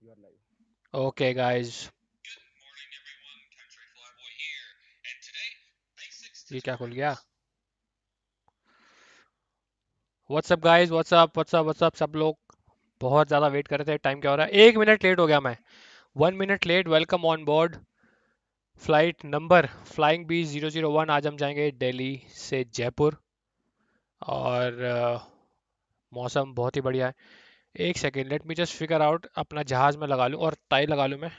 You are live. Okay, guys. ये क्या खुल गया? What's up guys, what's up what's up what's up सब लोग बहुत ज़्यादा वेट कर रहे थे। टाइम क्या हो रहा है? 1 मिनट लेट हो गया मैं। 1 minute late. Welcome on board. Flight number flying B 001। आज हम जाएंगे दिल्ली से जयपुर। और मौसम बहुत ही बढ़िया है। एक second, let me just figure out. अपना जहाज़ में लगा लूँ और टाई लगा लूँ मैं।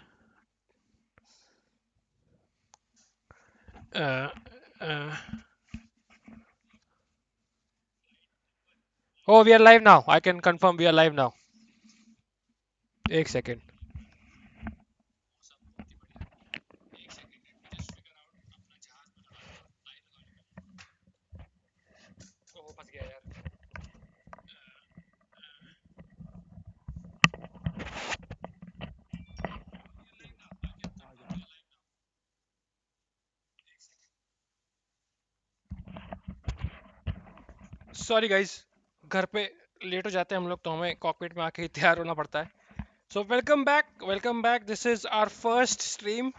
Oh, we are live now. I can confirm we are live now. एक सेकेंड। फंस गया यार। आ गया। सॉरी गाइस, घर पे लेट हो जाते हैं हम लोग तो हमें कॉकपिट में आके ही तैयार होना पड़ता है। So welcome back, welcome back. This is our first stream.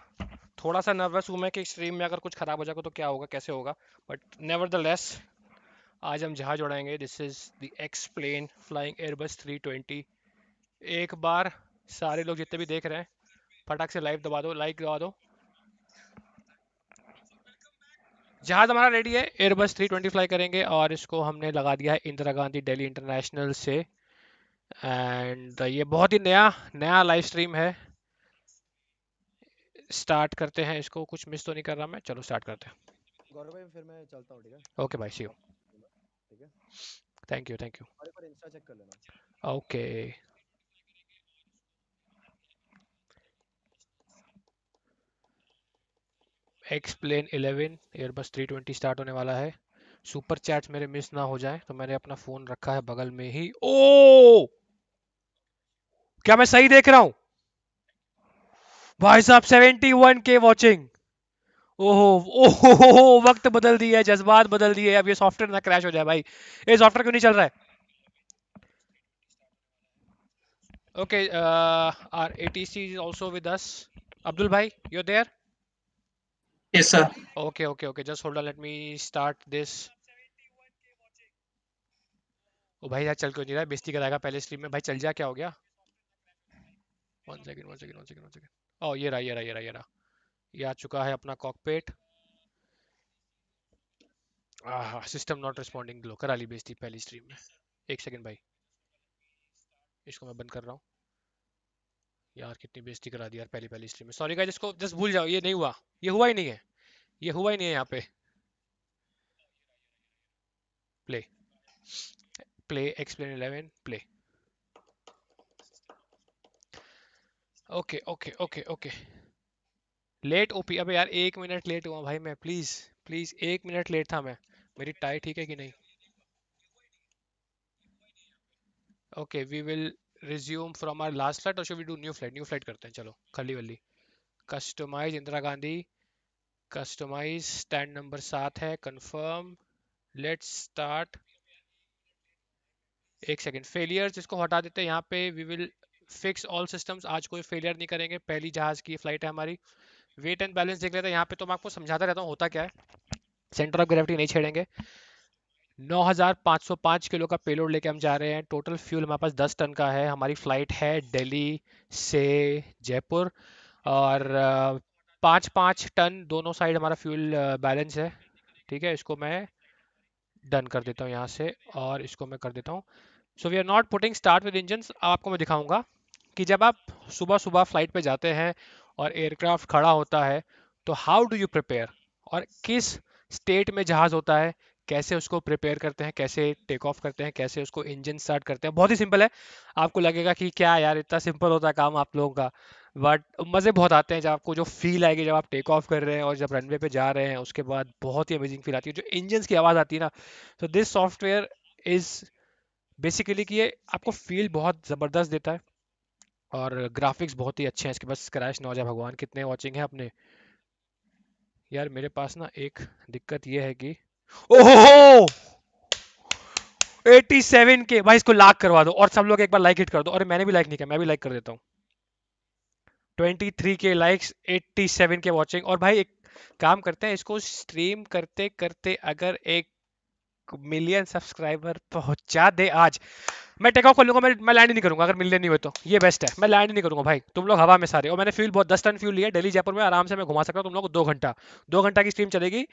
थोड़ा सा नर्वस हूँ मैं कि स्ट्रीम में अगर कुछ खराब हो जाएगा तो क्या होगा, कैसे होगा। बट नेवर द लेस, आज हम जहाज उड़ाएंगे। This is the X plane flying Airbus 320। एक बार सारे लोग जितने भी देख रहे हैं, फटाक से लाइव दबा दो, लाइक दबा दो। जहाज हमारा रेडी है, एयरबस 320 फ्लाई करेंगे और इसको हमने लगा दिया है इंदिरा गांधी दिल्ली इंटरनेशनल से। एंड ये बहुत ही नया नया लाइव स्ट्रीम है। स्टार्ट करते हैं इसको। कुछ मिस तो नहीं कर रहा मैं? चलो स्टार्ट करते हैं। गौरव भाई फिर मैं चलता हूँ, ठीक है। ओके भाई, सी यू। ठीक है। Thank you, thank you. और एक बार इंस्टा चेक कर लेना। ओके। एक्सप्लेन 11 एयरबस 320 स्टार्ट होने वाला है। सुपर चैट्स मेरे मिस ना हो जाए तो मैंने अपना फोन रखा है बगल में ही। ओ, क्या मैं सही देख रहा हूँ? भाई साहब, 71K वॉचिंग। ओहो, ओहो, वक्त बदल दिया है, जज्बात बदल दिए। अब ये सॉफ्टवेयर ना क्रैश हो जाए भाई। ये सॉफ्टवेयर क्यों नहीं चल रहा है? Okay, our ATC is also with us. Abdul भाई, you there? Yes, sir. Okay okay okay, just hold on, let me start this. ओ भाई यार, चल क्यों नहीं रहा है? बेइज्जती कराएगा पहले स्ट्रीम में। भाई चल जा, क्या हो गया? One second, one second, one second, one second. ओ, ये रहा, ये रहा, ये रहा, ये रहा। ये आ चुका है अपना कॉकपिट। सिस्टम नॉट रिस्पॉन्डिंग, लो करा ली बेइज्जती पहली स्ट्रीम में। एक सेकंड भाई, इसको मैं बंद कर रहा हूँ। यार कितनी बेइज्जती करा दी यार पहली पहली स्ट्रीम में। सॉरी गाइस, इसको जस्ट भूल जाओ, ये नहीं हुआ। ये हुआ ही नहीं है। ये हुआ ही नहीं है यहाँ पे। Play, play explain 11 play. Okay okay okay okay. Let OP, अबे यार 1 मिनट लेट हुआ भाई मैं। प्लीज प्लीज, 1 मिनट लेट था मैं। मेरी टाई ठीक है कि नहीं? Okay, we will resume from our last flight, or should we do new flight? New flight करते हैं, चलो खली वली। Customize Indira Gandhi. Customize stand number 7 है, कंफर्म। Let's start. एक सेकेंड, फेलियर्स इसको हटा देते हैं यहाँ पे। We will fix all systems. आज कोई फेलियर नहीं करेंगे, पहली जहाज की फ्लाइट है हमारी। वेट एंड बैलेंस देख लेते हैं यहाँ पे, तो मैं आपको समझाता रहता हूँ होता क्या है। सेंटर ऑफ ग्रेविटी नहीं छेड़ेंगे। 9,505 किलो का पेलोड लेके हम जा रहे हैं। टोटल फ्यूल हमारे पास 10 टन का है। हमारी फ्लाइट है दिल्ली से जयपुर। और 5-5 टन दोनों साइड हमारा फ्यूल बैलेंस है। ठीक है, इसको मैं डन कर देता हूँ यहाँ से, और इसको मैं कर देता हूँ। So we are not putting start with engine. आपको मैं दिखाऊंगा कि जब आप सुबह सुबह फ्लाइट पे जाते हैं और एयरक्राफ्ट खड़ा होता है तो हाउ डू यू प्रिपेयर, और किस स्टेट में जहाज़ होता है, कैसे उसको प्रिपेयर करते हैं, कैसे टेक ऑफ करते हैं, कैसे उसको इंजन स्टार्ट करते हैं। बहुत ही सिंपल है। आपको लगेगा कि क्या यार इतना सिंपल होता है काम आप लोगों का, बट मज़े बहुत आते हैं जब आपको जो फील आएगी जब आप टेक ऑफ कर रहे हैं और जब रनवे पे जा रहे हैं। उसके बाद बहुत ही अमेजिंग फील आती है, जो इंजन्स की आवाज़ आती है ना। तो दिस सॉफ्टवेयर इज़ बेसिकली कि ये आपको फील बहुत ज़बरदस्त देता है, और ग्राफिक्स बहुत ही अच्छे हैं इसके। बस क्रैश ना हो जाए भगवान। कितने वॉचिंग है अपने? यार मेरे पास ना एक दिक्कत ये है कि, ओहो, 87 के भाई, इसको लाइक करवा दो और सब लोग एक बार लाइक हिट कर दो। अरे मैंने भी लाइक नहीं किया, मैं भी लाइक कर देता हूँ। 23 के लाइक्स, 87 के वॉचिंग। और भाई एक काम करते हैं, इसको स्ट्रीम करते करते अगर 1 मिलियन सब्सक्राइबर पहुंचा दे आज, मैं टेक ऑफ कर लूंगा। मैं लैंड ही नहीं करूंगा अगर मिलियन नहीं हुए तो। ये बेस्ट है, मैं लैंड ही नहीं करूंगा भाई। तुम लोग हवा में सारे। और मैंने फ्यूल बहुत 10 टन फ्यूल लिया दिल्ली जयपुर में, आराम से मैं घुमा सकता हूँ तुम लोग को 2 घंटा। 2 घंटा की स्ट्रीम चलेगी।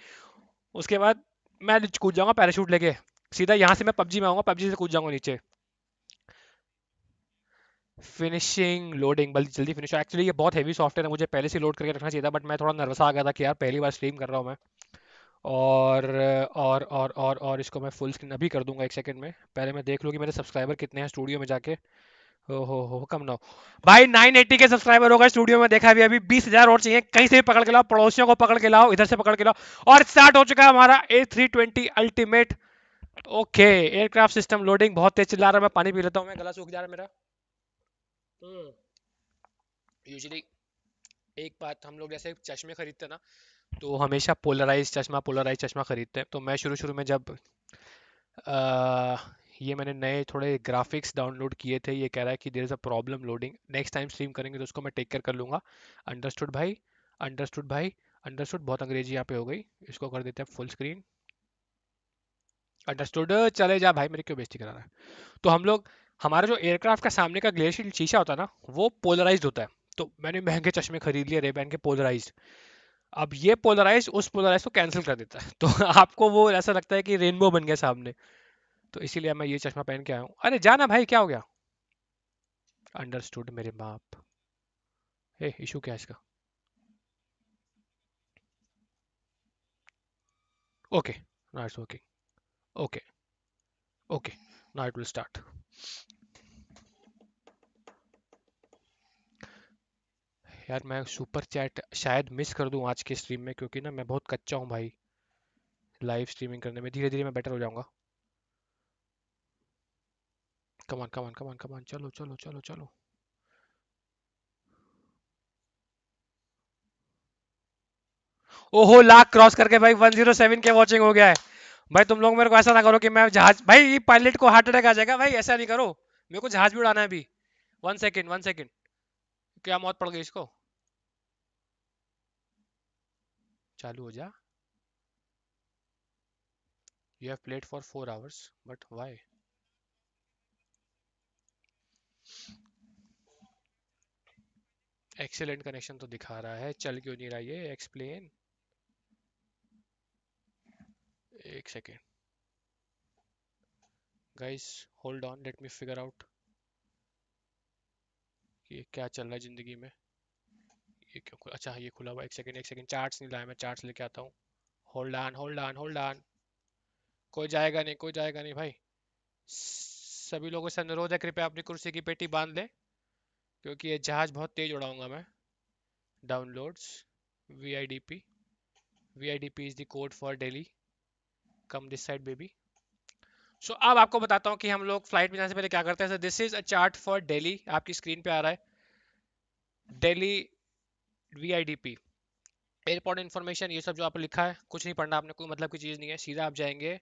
उसके बाद मैं कूद जाऊंगा पैराशूट लेके सीधा। यहाँ से मैं पबजी में आऊंगा, पबजी से कूद जाऊंगा नीचे। फिनिशिंग लोडिंग बल्कि जल्दी फिनिश। एक्चुअली ये बहुत हेवी सॉफ्टवेयर है, मुझे पहले से लोड करके रखना चाहिए था, बट मैं थोड़ा नर्वस आ गया था कि यार पहली बार स्ट्रीम कर रहा हूँ मैं। और और इसको मैं फुल स्क्रीन अभी कर दूंगा 1 सेकंड में। पहले मैं देख लूँ कि मेरे सब्सक्राइबर कितने हैं स्टूडियो में जाके। हो कम ना हो भाई। 980 के सब्सक्राइबर होगा स्टूडियो में, देखा अभी। 20,000 और चाहिए, कहीं से भी पकड़ के लाओ, पड़ोसियों को पकड़ के लाओ, इधर से पकड़ के लाओ। और स्टार्ट हो चुका है हमारा A320 ultimate. Okay, aircraft system loading बहुत तेज चिल्ला रहा है। मैं पानी पी लेता हूँ, मैं गला सूख जा रहा है मेरा। यूजुअली एक बात, हम लोग जैसे चश्मे खरीदते हैं ना, तो हमेशा पोलराइज चश्मा खरीदते हैं। तो मैं शुरू शुरू में जब अ, ये मैंने नए थोड़े ग्राफिक्स डाउनलोड किए थे, ये कह रहा है कि there is a problem loading. Next time stream करेंगे तो उसको मैं टेक केयर कर लूँगा। अंडरस्टूड भाई, अंडरस्टूड भाई, अंडरस्टूड। बहुत अंग्रेजी यहाँ पे हो गई। इसको कर देते हैं फुल स्क्रीन। अंडरस्टूड। चले जा भाई, मेरी क्यों बेइज्जती करा रहा है। तो हम लोग, हमारा जो एयरक्राफ्ट का सामने का ग्लेशियर शीशा होता है ना, वो पोलराइज्ड होता है। तो मैंने महंगे चश्मे खरीद लिए रेबैन के पोलराइज्ड। अब ये पोलराइज उस पोलराइज को कैंसिल कर देता है, तो आपको वो ऐसा लगता है कि रेनबो बन गया सामने। तो इसीलिए मैं ये चश्मा पहन के आया हूँ। अरे जाना भाई, क्या हो गया। अंडरस्टूड मेरे बाप। ए इशू क्या है इसका। Okay, now it's working. Okay, okay, now it will start. यार मैं सुपर चैट शायद मिस कर दूं आज के स्ट्रीम में, क्योंकि ना मैं बहुत कच्चा हूँ भाई लाइव स्ट्रीमिंग करने में। धीरे धीरे मैं बेटर हो जाऊंगा। कमान कमान कमान कमान, चलो चलो चलो चलो। ओहो, लाख क्रॉस करके भाई 107 के वॉचिंग हो गया है। भाई तुम लोग मेरे को ऐसा ना करो कि मैं जहाज, भाई ये पायलट को हार्ट अटैक आ जाएगा भाई, ऐसा नहीं करो। मेरे को जहाज भी उड़ाना है अभी। 1 सेकेंड 1 सेकेंड। क्या मौत पड़ गई इसको। चालू हो जा। You have played for 4 hours, but why. Excellent connection तो दिखा रहा है, चल क्यों नहीं रहा ये, explain. 1 second guys, hold on, let me figure out कि क्या चल रहा है जिंदगी में। ये क्यों अच्छा ये खुला हुआ। 1 सेकेंड 1 सेकेंड, चार्ट्स नहीं लाया मैं, चार्ट्स लेके आता हूँ। Hold on hold on hold on. कोई जाएगा नहीं, कोई जाएगा नहीं भाई। सभी लोगों से अनुरोध है, कृपया अपनी कुर्सी की पेटी बांध ले, क्योंकि ये जहाज बहुत तेज उड़ाऊंगा मैं। Downloads, VIDP, VIDP is the code for Delhi. Come this side baby. So अब आपको बताता हूँ कि हम लोग फ्लाइट में जाने से पहले क्या करते हैं। This is a chart for Delhi, आपकी स्क्रीन पे आ रहा है दिल्ली VIDP। एयरपोर्ट इन्फॉर्मेशन, ये सब जो आप लिखा है कुछ नहीं पढ़ना आपने, कोई मतलब की चीज़ नहीं है। सीधा आप जाएंगे,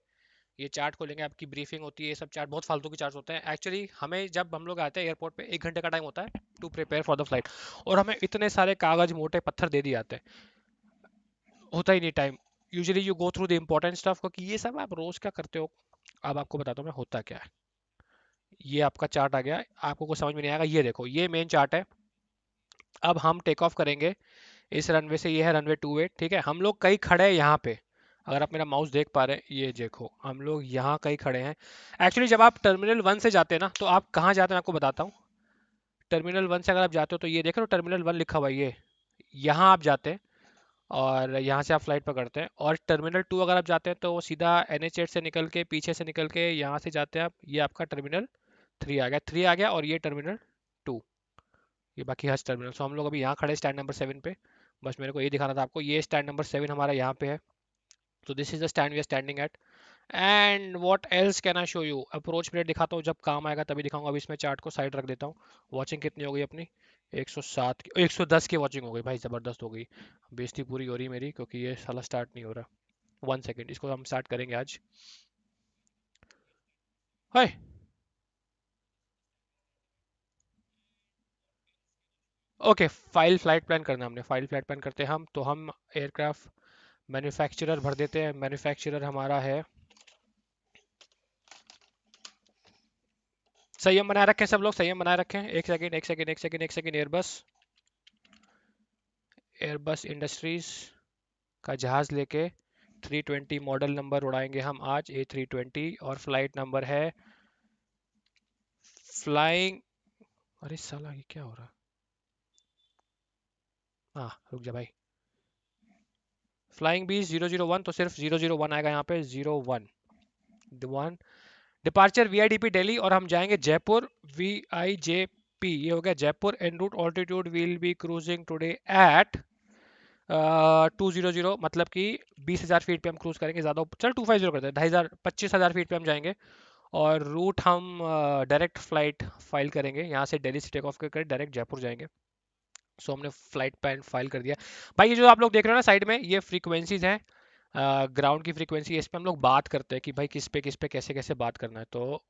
ये चार्ट खोलेंगे, आपकी ब्रीफिंग होती है। ये सब चार्ट बहुत फालतू के चार्ट होते हैं एक्चुअली। हमें जब हम लोग आते हैं एयरपोर्ट पे 1 घंटे का टाइम होता है to prepare for the flight, और हमें इतने सारे कागज मोटे पत्थर दे दिए जाते हैं, होता ही नहीं time. Usually you go through the important stuff, क्योंकि ये सब आप रोज क्या करते हो। अब आपको बताता हूँ मैं होता क्या है। ये आपका चार्ट आ गया है, आपको कुछ समझ में नहीं आएगा। ये देखो, ये मेन चार्ट है। अब हम टेक ऑफ करेंगे इस रनवे से। ये है रनवे 28, ठीक है। हम लोग कहीं खड़े हैं यहाँ पे, अगर आप मेरा माउस देख पा रहे हैं, ये देखो हम लोग यहाँ कहीं खड़े हैं। एक्चुअली जब आप टर्मिनल 1 से जाते हैं ना, तो आप कहाँ जाते हैं मैं आपको बताता हूँ। टर्मिनल 1 से अगर आप जाते हो तो ये देखो टर्मिनल 1 लिखा हुआ है, ये यहाँ आप जाते हैं, और यहाँ से आप फ्लाइट पकड़ते हैं। और टर्मिनल 2 अगर आप जाते हैं तो वो सीधा NH8 से निकल के, पीछे से निकल के यहाँ से जाते हैं आप। ये आपका टर्मिनल 3 आ गया, 3 आ गया, और ये टर्मिनल 2, ये बाकी हज टर्मिनल। सो हम लोग अभी यहाँ खड़े स्टैंड नंबर 7 पे। बस मेरे को ये दिखाना था आपको, ये स्टैंड नंबर 7 हमारा यहाँ पे है। तो this is the stand we are standing at. And what else can I show you. Approach plate दिखाता हूँ, जब काम आएगा तभी दिखाऊंगा। अभी इसमें चार्ट को साइड रख देता हूँ। वॉचिंग कितनी हो गई अपनी, 107 की, 110 की वॉचिंग हो गई भाई, ज़बरदस्त हो गई। बेइज्जती पूरी हो रही मेरी, क्योंकि ये साला स्टार्ट नहीं हो रहा। 1 सेकेंड, इसको हम स्टार्ट करेंगे आज। हाय, ओके, फाइल फ्लाइट प्लान करना हमने, फाइल फ्लाइट प्लान करते हैं हम, तो हम एयरक्राफ्ट मैन्युफैक्चरर भर देते हैं। मैन्युफैक्चरर हमारा है, संयम बनाए रखें सब लोग, संयम बनाए रखें। एक सेकंड एक सेकंड एक सेकंड एक सेकंड। एयरबस, एयरबस इंडस्ट्रीज का जहाज लेके 320 मॉडल नंबर उड़ाएंगे हम आज, A320, और फ्लाइट नंबर है फ्लाइंग, अरे साला ये क्या हो रहा है, हाँ रुक जा भाई, फ्लाइंग बी 001, तो सिर्फ 001 आएगा यहाँ पे, 01 डिपार्चर VIDP दिल्ली, और हम जाएंगे जयपुर VIJP, ये हो गया Jaipur. En route altitude will be cruising today at 200, मतलब कि 20,000 फीट पे हम क्रूज करेंगे, ज़्यादा चल 250 करते हैं, 2,500 25,000 फीट पे हम जाएंगे। और रूट हम डायरेक्ट फ्लाइट फाइल करेंगे, यहाँ से दिल्ली से टेक ऑफ करके डायरेक्ट जयपुर जाएंगे। सो हमने फ्लाइट पैन फाइल कर दिया। भाई ये जो आप लोग देख रहे हो ना साइड में, ये फ्रीक्वेंसीज हैं, ग्राउंड की फ्रीक्वेंसी, इस पे हम लोग बात करते हैं कि भाई किस पे कैसे कैसे बात करना है। तो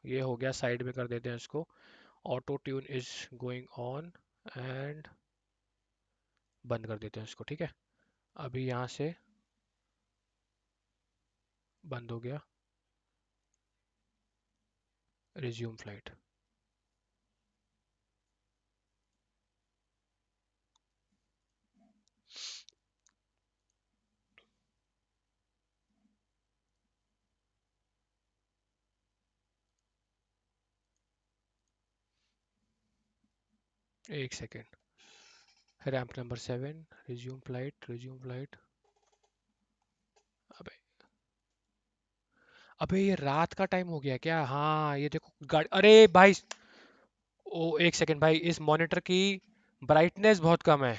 ये हो गया, साइड में कर देते हैं इसको। Auto tune is going on, and बंद कर देते हैं इसको, ठीक है। अभी यहाँ से बंद हो गया, रिज्यूम फ्लाइट। एक second, ramp number 7, resume flight, resume flight. अबे अबे ये रात का टाइम हो गया क्या? हाँ ये देखो गाड़ी, अरे भाई, ओ एक सेकेंड भाई, इस मॉनिटर की ब्राइटनेस बहुत कम है।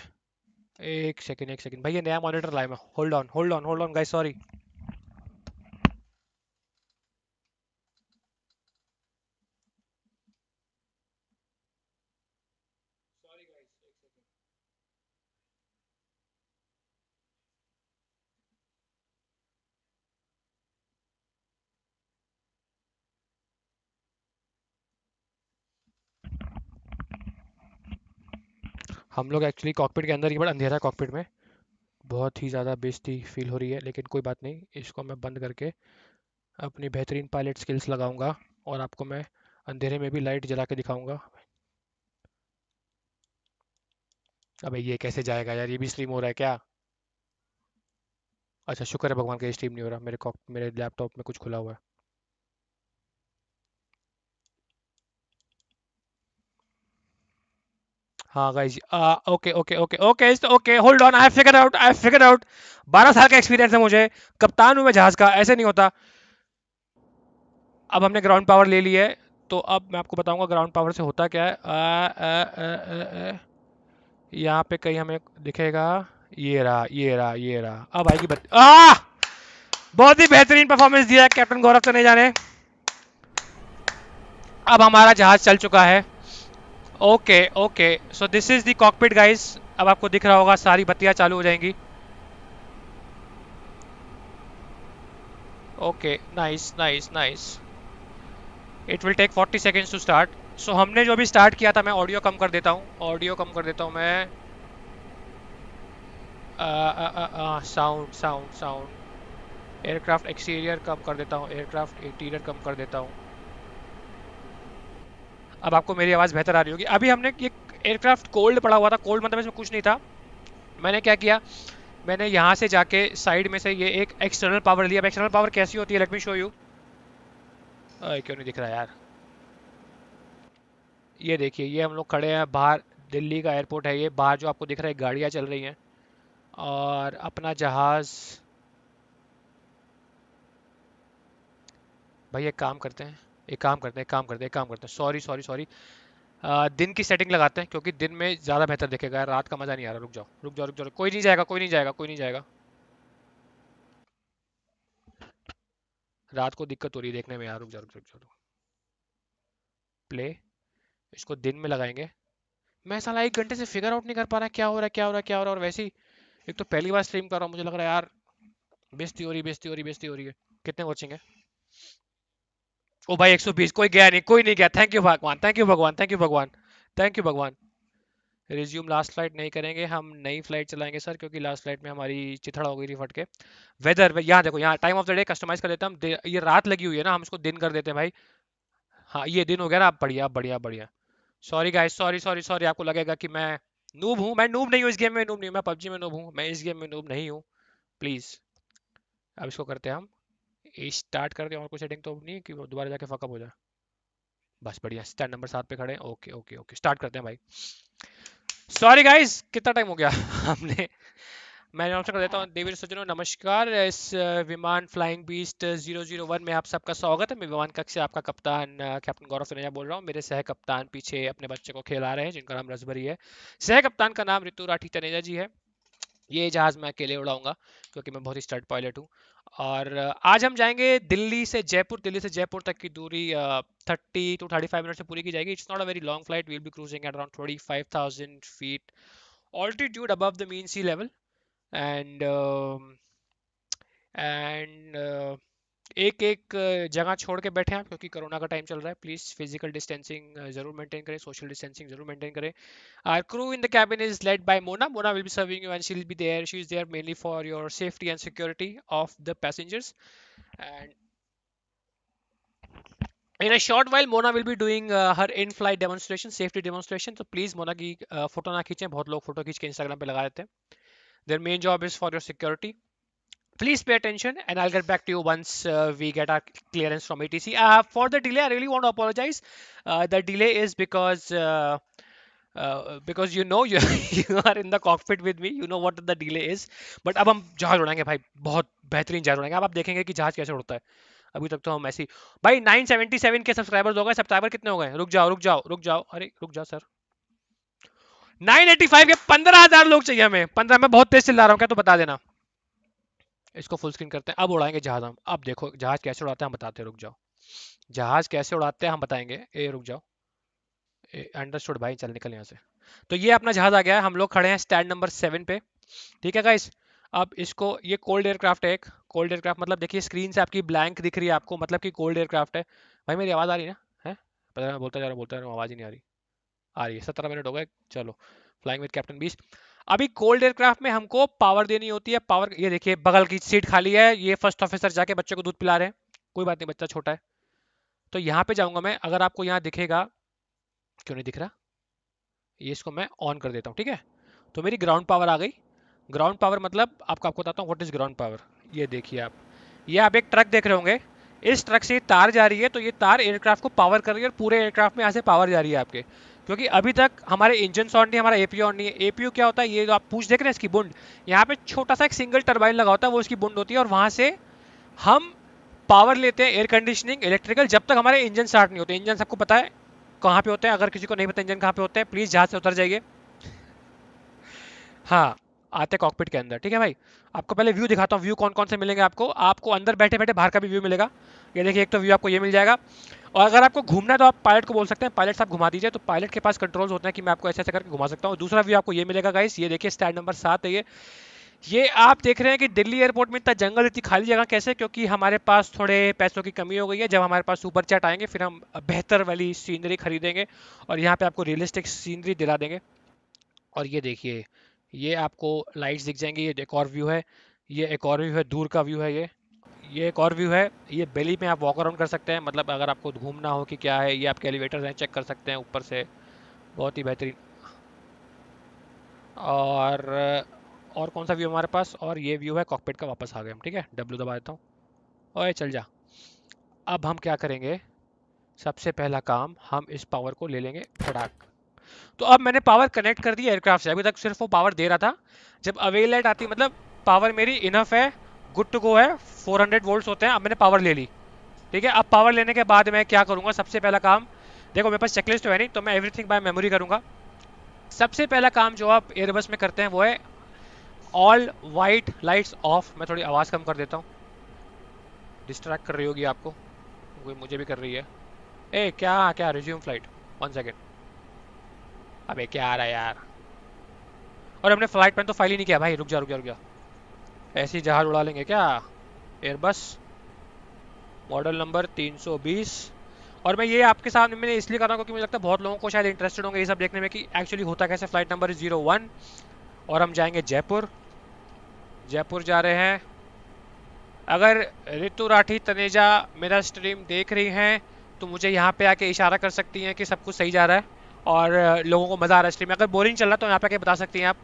एक सेकेंड भाई, ये नया मॉनिटर लाया मैं, hold on hold on hold on guys, sorry. हम लोग एक्चुअली कॉकपिट के अंदर ही, बड़ा अंधेरा है कॉकपिट में, बहुत ही ज़्यादा बेइज्जती फील हो रही है, लेकिन कोई बात नहीं, इसको मैं बंद करके अपनी बेहतरीन पायलट स्किल्स लगाऊंगा, और आपको मैं अंधेरे में भी लाइट जला के दिखाऊंगा। अबे ये कैसे जाएगा यार, ये भी स्ट्रीम हो रहा है क्या? अच्छा शुक्र है भगवान का, ये स्ट्रीम नहीं हो रहा, मेरे लैपटॉप में कुछ खुला हुआ है। हाँ guys, okay okay okay okay okay, hold on, I have figured out. 12 साल का एक्सपीरियंस है मुझे, कप्तान हूँ मैं जहाज का, ऐसे नहीं होता। अब हमने ग्राउंड पावर ले ली है, तो अब मैं आपको बताऊंगा ग्राउंड पावर से होता क्या है। यहाँ पे कहीं हमें दिखेगा, ये रहा ये रहा ये रहा, अब आएगी बहुत ही बेहतरीन परफॉर्मेंस दिया है कैप्टन गौरव तनेजा ने। अब हमारा जहाज चल चुका है। Okay okay, so this is the cockpit guys, अब आपको दिख रहा होगा, सारी बत्तियां चालू हो जाएंगी। Okay nice nice nice, it will take 40 seconds to start. So हमने जो भी स्टार्ट किया था, मैं ऑडियो कम कर देता हूँ, ऑडियो कम कर देता हूँ मैं, sound sound sound, aircraft exterior कम कर देता हूँ, एयरक्राफ्ट इंटीरियर कम कर देता हूँ। अब आपको मेरी आवाज़ बेहतर आ रही होगी। अभी हमने ये एयरक्राफ्ट कोल्ड पड़ा हुआ था, कोल्ड मतलब इसमें कुछ नहीं था। मैंने क्या किया, मैंने यहाँ से जाके साइड में से ये एक एक्सटर्नल पावर लिया। अब एक्सटर्नल पावर कैसी होती है, लेट मी शो यू। क्यों नहीं दिख रहा यार, ये देखिए, ये हम लोग खड़े हैं बाहर, दिल्ली का एयरपोर्ट है ये, बाहर जो आपको दिख रहा है गाड़ियाँ चल रही हैं, और अपना जहाज़। भाई एक काम करते हैं, एक काम करते हैं एक काम करते हैं एक काम करते हैं, सॉरी सॉरी सॉरी, दिन की सेटिंग लगाते हैं, क्योंकि दिन में ज़्यादा बेहतर दिखेगा यार, रात का मज़ा नहीं आ रहा। रुक जाओ रुक जाओ रुक जाओ, कोई नहीं जाएगा कोई नहीं जाएगा कोई नहीं जाएगा, रात को दिक्कत हो रही है देखने में यार, रुक जाओ रुक जाओ रुक जाओ। प्ले, इसको दिन में लगाएंगे। मैं साला 1 घंटे से फिगर आउट नहीं कर पा रहा क्या हो रहा है क्या हो रहा है क्या हो रहा है, और वैसे ही एक तो पहली बार स्ट्रीम कर रहा हूँ, मुझे लग रहा है यार बेइज्जती हो रही बेइज्जती हो रही बेइज्जती हो रही है। कितने वॉचिंग है? ओ भाई 120, कोई गया नहीं, कोई नहीं गया, थैंक यू भगवान, थैंक यू भगवान, थैंक यू भगवान, थैंक यू भगवान। रिज्यूम लास्ट फ्लाइट नहीं करेंगे, हम नई फ्लाइट चलाएंगे सर, क्योंकि लास्ट फ्लाइट में हमारी चिथड़ा हो गई थी फट के। वेदर यहाँ देखो, यहाँ time of the day customise कर देते हैं हम। ये रात लगी हुई है ना, हम इसको दिन कर देते हैं भाई। हाँ ये दिन हो गया ना, आप बढ़िया बढ़िया बढ़िया। Sorry guys, sorry sorry sorry, आपको लगेगा कि मैं नूब हूँ। मैं नूब नहीं हूँ, इस गेम में नूब नहीं हूँ, मैं पबजी में नूब हूँ, मैं इस गेम में नूब नहीं हूँ। प्लीज अब इसको करते हैं हम स्टार्ट करते हैं। और कोई सेटिंग तो नहीं है कि वो दोबारा जाके फकअप हो जाए। बस बढ़िया, स्टैंड नंबर 7 पे खड़े हैं। ओके ओके ओके, स्टार्ट करते हैं भाई। सॉरी गाइस, कितना टाइम हो गया हमने। मैं अनाउंस कर देता हूँ, देवी सज्जनों नमस्कार। इस विमान फ्लाइंग बीस्ट 001 में आप सबका स्वागत है। मैं विमान कक्ष से आपका कप्तान कैप्टन गौरव तनेजा बोल रहा हूँ। मेरे सह कप्तान पीछे अपने बच्चे को खिला रहे हैं, जिनका नाम रसभरी है। सह कप्तान का नाम ऋतु राठी तनेजा जी है। ये जहाज मैं अकेले उड़ाऊंगा, क्योंकि मैं बहुत ही स्टड पायलट हूँ। और आज हम जाएंगे दिल्ली से जयपुर। दिल्ली से जयपुर तक की दूरी 30 to 35 मिनट से पूरी की जाएगी। It's not a very long flight, we'll be cruising at around 25,000 feet altitude above the mean sea level. एंड एक एक जगह छोड़ के बैठे हैं, क्योंकि कोरोना का टाइम चल रहा है। प्लीज़ फिजिकल डिस्टेंसिंग जरूर मेंटेन करें, सोशल डिस्टेंसिंग जरूर मेंटेन करें। Our crew in the cabin is led by Mona. Mona will be serving you, and she'll be there. She's there mainly for your safety and security of the passengers. And in a short while, Mona will be doing her in-flight demonstration, safety demonstration. So please, Mona की photo ना खींचें, बहुत लोग photo खींच के Instagram पे लगा देते हैं. Their main job is for your security. Please pay attention, and I'll get back to you once we get our clearance from ATC. For the delay, I really want to apologize. The delay is because you know you, you are in the cockpit with me, you know what the delay is. But अब हम जहाज उड़ाएंगे भाई, बहुत बेहतरीन जहाज उड़ाएंगे। अब आप देखेंगे कि जहाज कैसे उड़ता है। अभी तक तो हम ऐसे ही भाई 977 के सब्सक्राइबर्स हो गए। सब्सक्राइबर कितने हो गए? रुक जाओ रुक जाओ रुक जाओ, अरे रुक जाओ सर। 985 के 15,000 लोग चाहिए हमें। 15, मैं बहुत तेज चिल्ला रहा हूँ क्या, तो बता देना। इसको फुल स्क्रीन करते हैं, अब उड़ाएंगे जहाज हम। अब देखो जहाज कैसे उड़ाते हैं हम बताते हैं, रुक जाओ। जहाज कैसे उड़ाते हैं हम बताएंगे। ए रुक जाओ, अंडरस्टूड भाई, चल निकल यहाँ से। तो ये अपना जहाज आ गया है, हम लोग खड़े हैं स्टैंड नंबर 7 पे। ठीक है गाइस, अब इसको, ये कोल्ड एयरक्राफ्ट है एक। कोल्ड एयरक्राफ्ट मतलब देखिए स्क्रीन से आपकी ब्लैंक दिख रही है आपको, मतलब कि कोल्ड एयरक्राफ्ट है। भाई मेरी आवाज़ आ रही है ना? है पता है, मैं बोलता जा रहा हूँ, आवाज़ ही नहीं आ रही है। 17 मिनट हो गए, चलो। Flying with captain 20। अभी कोल्ड एयरक्राफ्ट में हमको पावर देनी होती है। पावर, ये देखिए बगल की सीट खाली है, ये फर्स्ट ऑफिसर जाके बच्चे को दूध पिला रहे हैं। कोई बात नहीं, बच्चा छोटा है। तो यहाँ पे जाऊंगा मैं, अगर आपको यहाँ दिखेगा, क्यों नहीं दिख रहा, ये इसको मैं ऑन कर देता हूँ। ठीक है, तो मेरी ग्राउंड पावर आ गई। ग्राउंड पावर मतलब आपको बताता हूँ व्हाट इज ग्राउंड पावर। ये देखिए आप, ये आप एक ट्रक देख रहे होंगे, इस ट्रक से तार जा रही है, तो ये तार एयरक्राफ्ट को पावर कर रही है, और पूरे एयरक्राफ्ट में यहाँ से पावर जा रही है आपके। क्योंकि अभी तक हमारे इंजन ऑन नहीं, हमारा एपीयू ऑन नहीं है। एपीयू क्या होता है, ये जो आप पूछ देख रहे हैं इसकी बुंड, यहाँ पे छोटा सा एक सिंगल टरबाइन लगा होता है, वो इसकी बुंड होती है, और वहां से हम पावर लेते हैं, एयर कंडीशनिंग, इलेक्ट्रिकल, जब तक हमारे इंजन स्टार्ट नहीं होते। इंजन सबको पता है कहाँ पे होते हैं, अगर किसी को नहीं पता इंजन कहाँ पे होते हैं, प्लीज जहाज से उतर जाइए। हाँ, आते कॉकपिट के अंदर। ठीक है भाई, आपको पहले व्यू दिखाता हूँ, व्यू कौन कौन से मिलेंगे आपको। आपको अंदर बैठे बैठे बाहर का भी व्यू मिलेगा। ये देखिए, एक तो व्यू आपको ये मिल जाएगा, और अगर आपको घूमना है तो आप पायलट को बोल सकते हैं, पायलट साहब घुमा दीजिए, तो पायलट के पास कंट्रोल्स होते हैं कि मैं आपको ऐसे ऐसे करके घुमा सकता हूँ। दूसरा व्यू आपको ये मिलेगा गाइस, ये देखिए स्टैंड नंबर 7 है ये आप देख रहे हैं कि दिल्ली एयरपोर्ट में इतना जंगल, इतनी खाली जगह कैसे? क्योंकि हमारे पास थोड़े पैसों की कमी हो गई है। जब हमारे पास सुपर चैट आएंगे, फिर हम बेहतर वाली सीनरी खरीदेंगे, और यहाँ पे आपको रियलिस्टिक सीनरी दिला देंगे। और ये देखिए, ये आपको लाइट्स दिख जाएंगी। ये एक और व्यू है, ये एक और व्यू है, दूर का व्यू है ये एक और व्यू है। ये बेली में आप वॉक अराउंड कर सकते हैं, मतलब अगर आपको घूमना हो कि क्या है, ये आपके एलिवेटर हैं, चेक कर सकते हैं ऊपर से, बहुत ही बेहतरीन। और कौन सा व्यू हमारे पास, और ये व्यू है कॉकपिट का। वापस आ गए हम। ठीक है, डब्ल्यू दबा देता हूँ, ओए चल जा। अब हम क्या करेंगे, सबसे पहला काम, हम इस पावर को ले लेंगे फटाक। तो अब मैंने पावर कनेक्ट कर दी एयरक्राफ्ट से। अभी तक सिर्फ वो पावर दे रहा था, जब अवेल लाइट आती मतलब पावर मेरी इनफ है, गुड टू गो है, 400 वोल्ट्स होते हैं। अब मैंने पावर ले ली। ठीक है, अब पावर लेने के बाद मैं क्या करूंगा, सबसे पहला काम, देखो मेरे पास चेकलिस्ट तो है नहीं, तो मैं एवरीथिंग बाय मेमोरी करूंगा। सबसे पहला काम जो आप एयरबस में करते हैं वो है ऑल वाइट लाइट्स ऑफ। मैं थोड़ी आवाज़ कम कर देता हूँ, डिस्ट्रैक्ट कर रही होगी आपको, कोई मुझे भी कर रही है। ए क्या क्या, रिज्यूम फ्लाइट, 1 सेकेंड। अबे क्या आ रहा है यार, और हमने फ्लाइट प्लान तो फाइल ही नहीं किया भाई। रुक जा रुक जा रुक जा, ऐसे ही जहाज उड़ा लेंगे क्या? एयरबस मॉडल नंबर 320, और मैं ये आपके सामने मैंने इसलिए कर रहा हूँ क्योंकि मुझे लगता है बहुत लोगों को शायद इंटरेस्टेड होंगे ये सब देखने में कि एक्चुअली होता कैसे। फ्लाइट नंबर इज 01 और हम जाएंगे जयपुर। जयपुर जा रहे हैं। अगर ऋतु राठी तनेजा मेरा स्ट्रीम देख रही हैं तो मुझे यहाँ पे आके इशारा कर सकती हैं कि सब कुछ सही जा रहा है और लोगों को मज़ा आ रहा है स्ट्रीम में। अगर बोरिंग चल रहा है तो यहाँ पे आके बता सकती हैं आप।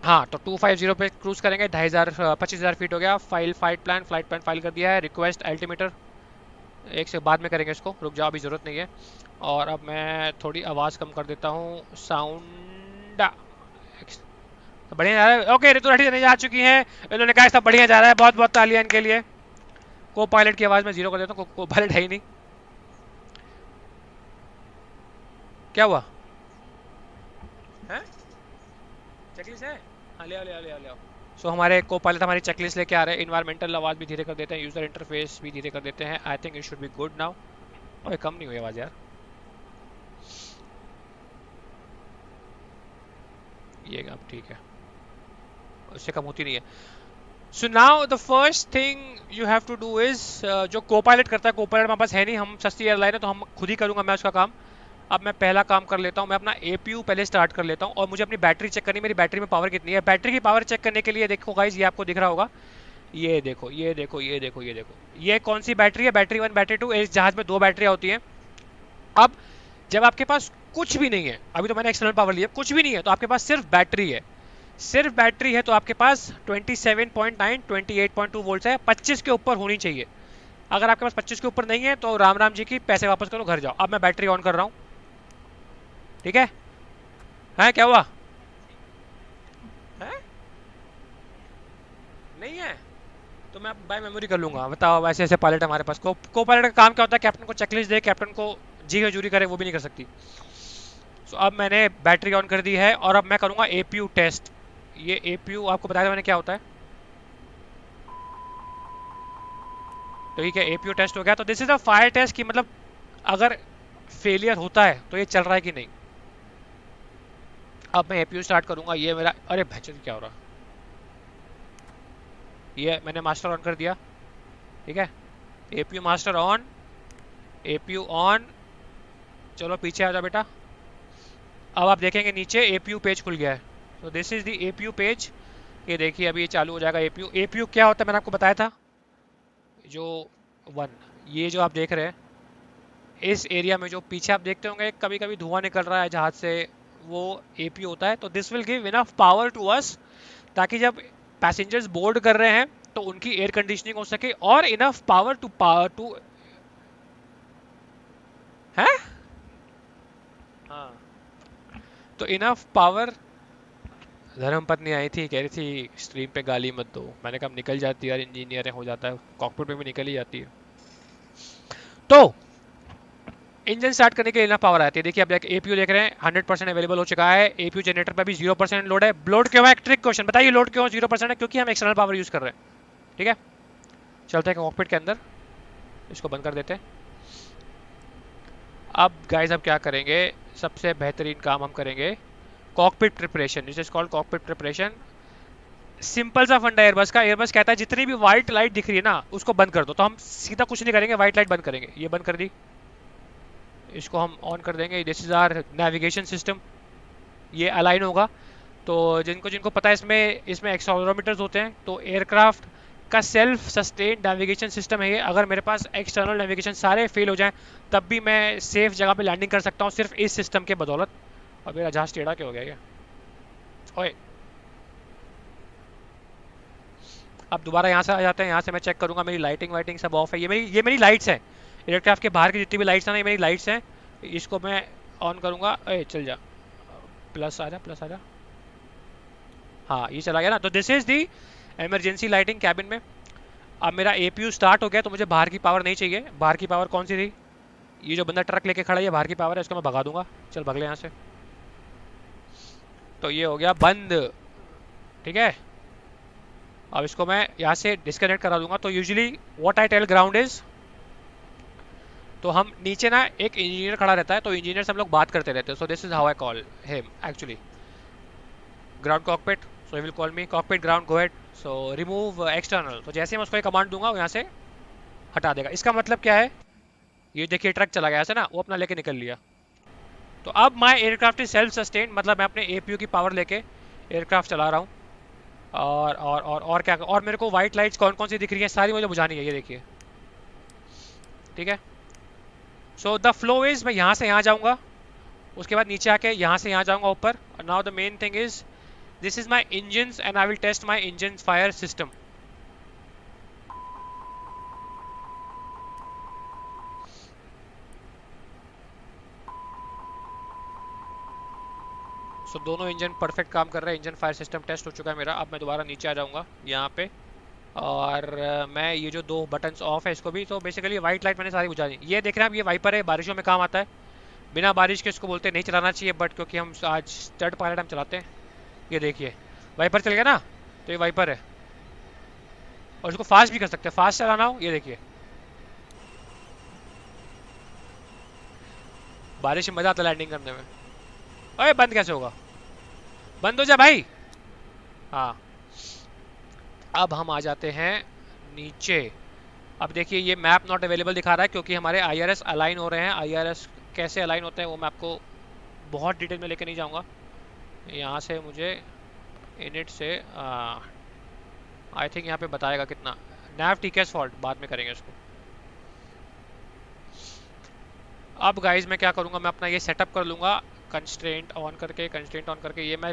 हाँ, तो 250 पे क्रूज करेंगे। 25,000 फीट हो गया। फ्लाइट प्लान फाइल कर दिया है। रिक्वेस्ट अल्टीमीटर एक से बाद में करेंगे इसको, रुक जाओ अभी ज़रूरत नहीं है। और अब मैं थोड़ी आवाज़ कम कर देता हूँ, साउंड बढ़िया जा रहा है। ओके, ऋतु राठी तनेजा आ चुकी हैं। इन्होंने कहा सब बढ़िया जा रहा है, बहुत बहुत तालियां इनके लिए। को पायलट की आवाज़ में 0 कर देता हूँ, को पायलट है ही नहीं। क्या हुआ है? चेकलिस्ट है? हाँ ले आओ ले आओ ले आओ ले आओ। सो हमारे को पायलट हमारी चेकलिस्ट लेके आ रहे हैं। इन्वायरमेंटल आवाज़ भी धीरे कर देते हैं, यूज़र इंटरफेस भी धीरे कर देते हैं। I think it should be good now. ओए कम नहीं हुई आवाज़ यार, ये अब ठीक है, उससे कम होती नहीं है। So now the first thing you have to do is, जो को पायलट करता है, को पायलट हमारे पास है नहीं, हम सस्ती एयरलाइन है तो हम खुद ही करूंगा मैं उसका काम। अब मैं पहला काम कर लेता हूँ, मैं अपना एपीयू पहले स्टार्ट कर लेता हूँ और मुझे अपनी बैटरी चेक करनी है, मेरी बैटरी में पावर कितनी है। बैटरी की पावर चेक करने के लिए देखो गाइस, ये आपको दिख रहा होगा, ये देखो ये देखो ये देखो ये देखो, ये कौन सी बैटरी है? Battery 1 battery 2। इस जहाज में 2 बैटरियाँ होती हैं। अब जब आपके पास कुछ भी नहीं है, अभी तो मैंने एक्सटर्नल पावर लिया, कुछ भी नहीं है तो आपके पास सिर्फ बैटरी है, सिर्फ बैटरी है तो आपके पास 27.9 28.2 वोल्ट है। 25 के ऊपर होनी चाहिए। अगर आपके पास 25 के ऊपर नहीं है तो राम राम जी की, पैसे वापस करो, घर जाओ। अब मैं बैटरी ऑन कर रहा हूँ, ठीक है? है क्या हुआ है? नहीं है तो मैं बाय मेमोरी कर लूंगा। बताओ, ऐसे ऐसे पायलट हमारे पास। को पायलट का काम क्या होता है? कैप्टन को चेकलिस्ट दे, कैप्टन को जी हजूरी करे, वो भी नहीं कर सकती। सो अब मैंने बैटरी ऑन कर दी है और अब मैं करूंगा एपीयू टेस्ट। ये एपीयू आपको बताया था मैंने क्या होता है, ठीक है? एपीयू टेस्ट हो गया। तो this is a fire test की मतलब अगर फेलियर होता है तो ये चल रहा है कि नहीं। अब मैं एपीयू स्टार्ट करूंगा। ये मेरा, अरे भैंचोद क्या हो रहा, ये मैंने मास्टर ऑन कर दिया, ठीक है? APU master on, APU on. चलो पीछे आ जाओ बेटा। अब आप देखेंगे नीचे एपीयू पेज खुल गया है। तो this is the APU page. ये देखिए अभी ये चालू हो जाएगा एपीयू। एपीयू क्या होता है मैंने आपको बताया था, जो 1, ये जो आप देख रहे हैं इस एरिया में जो पीछे आप देखते होंगे कभी कभी धुआं निकल रहा है जहाज से, वो एपीयू होता है। तो this will give enough power to us, ताकि जब पैसेंजर्स बोर्ड कर रहे हैं तो उनकी एयर कंडीशनिंग हो सके और इनफ पावर टू है। हाँ, तो इनफ पावर। धर्मपत्नी आई थी, कह रही थी स्ट्रीम पे गाली मत दो। मैंने कहा निकल जाती है यार, इंजीनियर है, हो जाता है, कॉकपिट में भी निकल ही जाती है। तो इंजन स्टार्ट करने के लिए इनफ पावर आती है। देखिए अब एपीयू देख रहे हैं 100% अवेलेबल हो चुका है। एपीयू जनरेटर पे भी 0% लोड है। लोड क्यों है? ट्रिक क्वेश्चन, बताइए लोड क्यों 0% है? क्योंकि हम एक्सटर्नल पावर यूज कर रहे हैं, ठीक है? चलते हैं कॉकपिट के अंदर, इसको बंद कर देते हैं। अब गाइस अब क्या करेंगे, सबसे बेहतरीन काम हम करेंगे cockpit preparation. This is called cockpit preparation. Simple सा फंडा एयरबस का। एयरबस कहता है जितनी भी व्हाइट लाइट दिख रही है ना उसको बंद कर दो। तो हम सीधा कुछ नहीं करेंगे, व्हाइट लाइट बंद करेंगे। ये बंद कर दी, इसको हम ऑन कर देंगे। This is our navigation system, ये अलाइन होगा। तो जिनको पता है इसमें एक्सेलेरोमीटर्स होते हैं। तो एयरक्राफ्ट का सेल्फ सस्टेन नेविगेशन सिस्टम है ये। अगर मेरे पास एक्सटर्नल नेविगेशन सारे फेल हो जाएं तब भी मैं सेफ जगह पे लैंडिंग कर सकता हूँ सिर्फ इस सिस्टम के बदौलत। और मेरा जहाज टेढ़ा क्या हो गया क्या? ओए, अब दोबारा यहाँ से आ जाते हैं। यहाँ से मैं चेक करूंगा मेरी लाइटिंग वाइटिंग सब ऑफ है। ये मेरी लाइट्स हैं, एयरक्राफ्ट के बाहर की जितनी भी लाइट्स हैं ना ये मेरी लाइट्स हैं। इसको मैं ऑन करूंगा। ए चल जा, प्लस आ जा। हाँ ये चला गया ना। तो this is the emergency lighting cabin में। अब मेरा एपीयू स्टार्ट हो गया तो मुझे बाहर की पावर नहीं चाहिए। बाहर की पावर कौन सी थी? ये जो बंदा ट्रक लेके खड़ा है ये बाहर की पावर है, इसको मैं भगा दूंगा। चल भग ले यहाँ से। तो ये हो गया बंद, ठीक है? अब इसको मैं यहाँ से डिस्कनेक्ट करा दूंगा। तो usually what I tell ground is, तो हम नीचे ना एक इंजीनियर खड़ा रहता है, तो इंजीनियर से हम लोग बात करते रहते हैं। सो this is how I call him actually. Ground cockpit, so he will call me cockpit ground go head, so remove external. तो जैसे मैं उसको एक कमांड दूंगा यहाँ से हटा देगा। इसका मतलब क्या है, ये देखिए ट्रक चला गया ऐसे ना, वो अपना लेके निकल लिया। तो अब माई एयरक्राफ्ट इज सेल्फ सस्टेन, मतलब मैं अपने एपीयू की पावर लेके एयरक्राफ्ट चला रहा हूँ। और क्या, और मेरे को व्हाइट लाइट्स कौन कौन सी दिख रही है सारी मुझे बुझानी है, ये देखिए, ठीक है। सो द फ्लो इज, मैं यहाँ से यहाँ जाऊँगा, उसके बाद नीचे आके यहाँ से यहाँ जाऊँगा ऊपर। Now the main thing is, this is my engine and I will test my engine fire system. So दोनों इंजन परफेक्ट काम कर रहे हैं, इंजन फायर सिस्टम टेस्ट हो चुका है मेरा। अब मैं दोबारा नीचे आ जाऊँगा यहाँ पे, और मैं ये जो 2 बटन्स ऑफ है इसको भी, तो बेसिकली वाइट लाइट मैंने सारी बुझा दी। ये देख रहे हैं आप, ये वाइपर है, बारिशों में काम आता है। बिना बारिश के इसको बोलते हैं नहीं चलाना चाहिए, बट क्योंकि हम आज स्टड पायलट हम चलाते हैं। ये देखिए वाइपर चल गया ना, तो ये वाइपर है, और इसको फास्ट भी कर सकते हैं, फास्ट चलाना हो ये देखिए। बारिश में मजा आता है लैंडिंग करने में। अरे बंद कैसे होगा, बंद हो जा भाई। हाँ, अब हम आ जाते हैं नीचे। अब देखिए ये मैप नॉट अवेलेबल दिखा रहा है क्योंकि हमारे IRS अलाइन हो रहे हैं। IRS कैसे अलाइन होते हैं वो मैं आपको बहुत डिटेल में लेके नहीं जाऊंगा। यहाँ से मुझे इनिट से आई थिंक यहाँ पे बताएगा कितना नैव टीकेस फॉल्ट, बाद में करेंगे इसको। अब गाइज मैं क्या करूँगा, मैं अपना ये सेटअप कर लूँगा कंस्ट्रेंट ऑन करके। ये मैं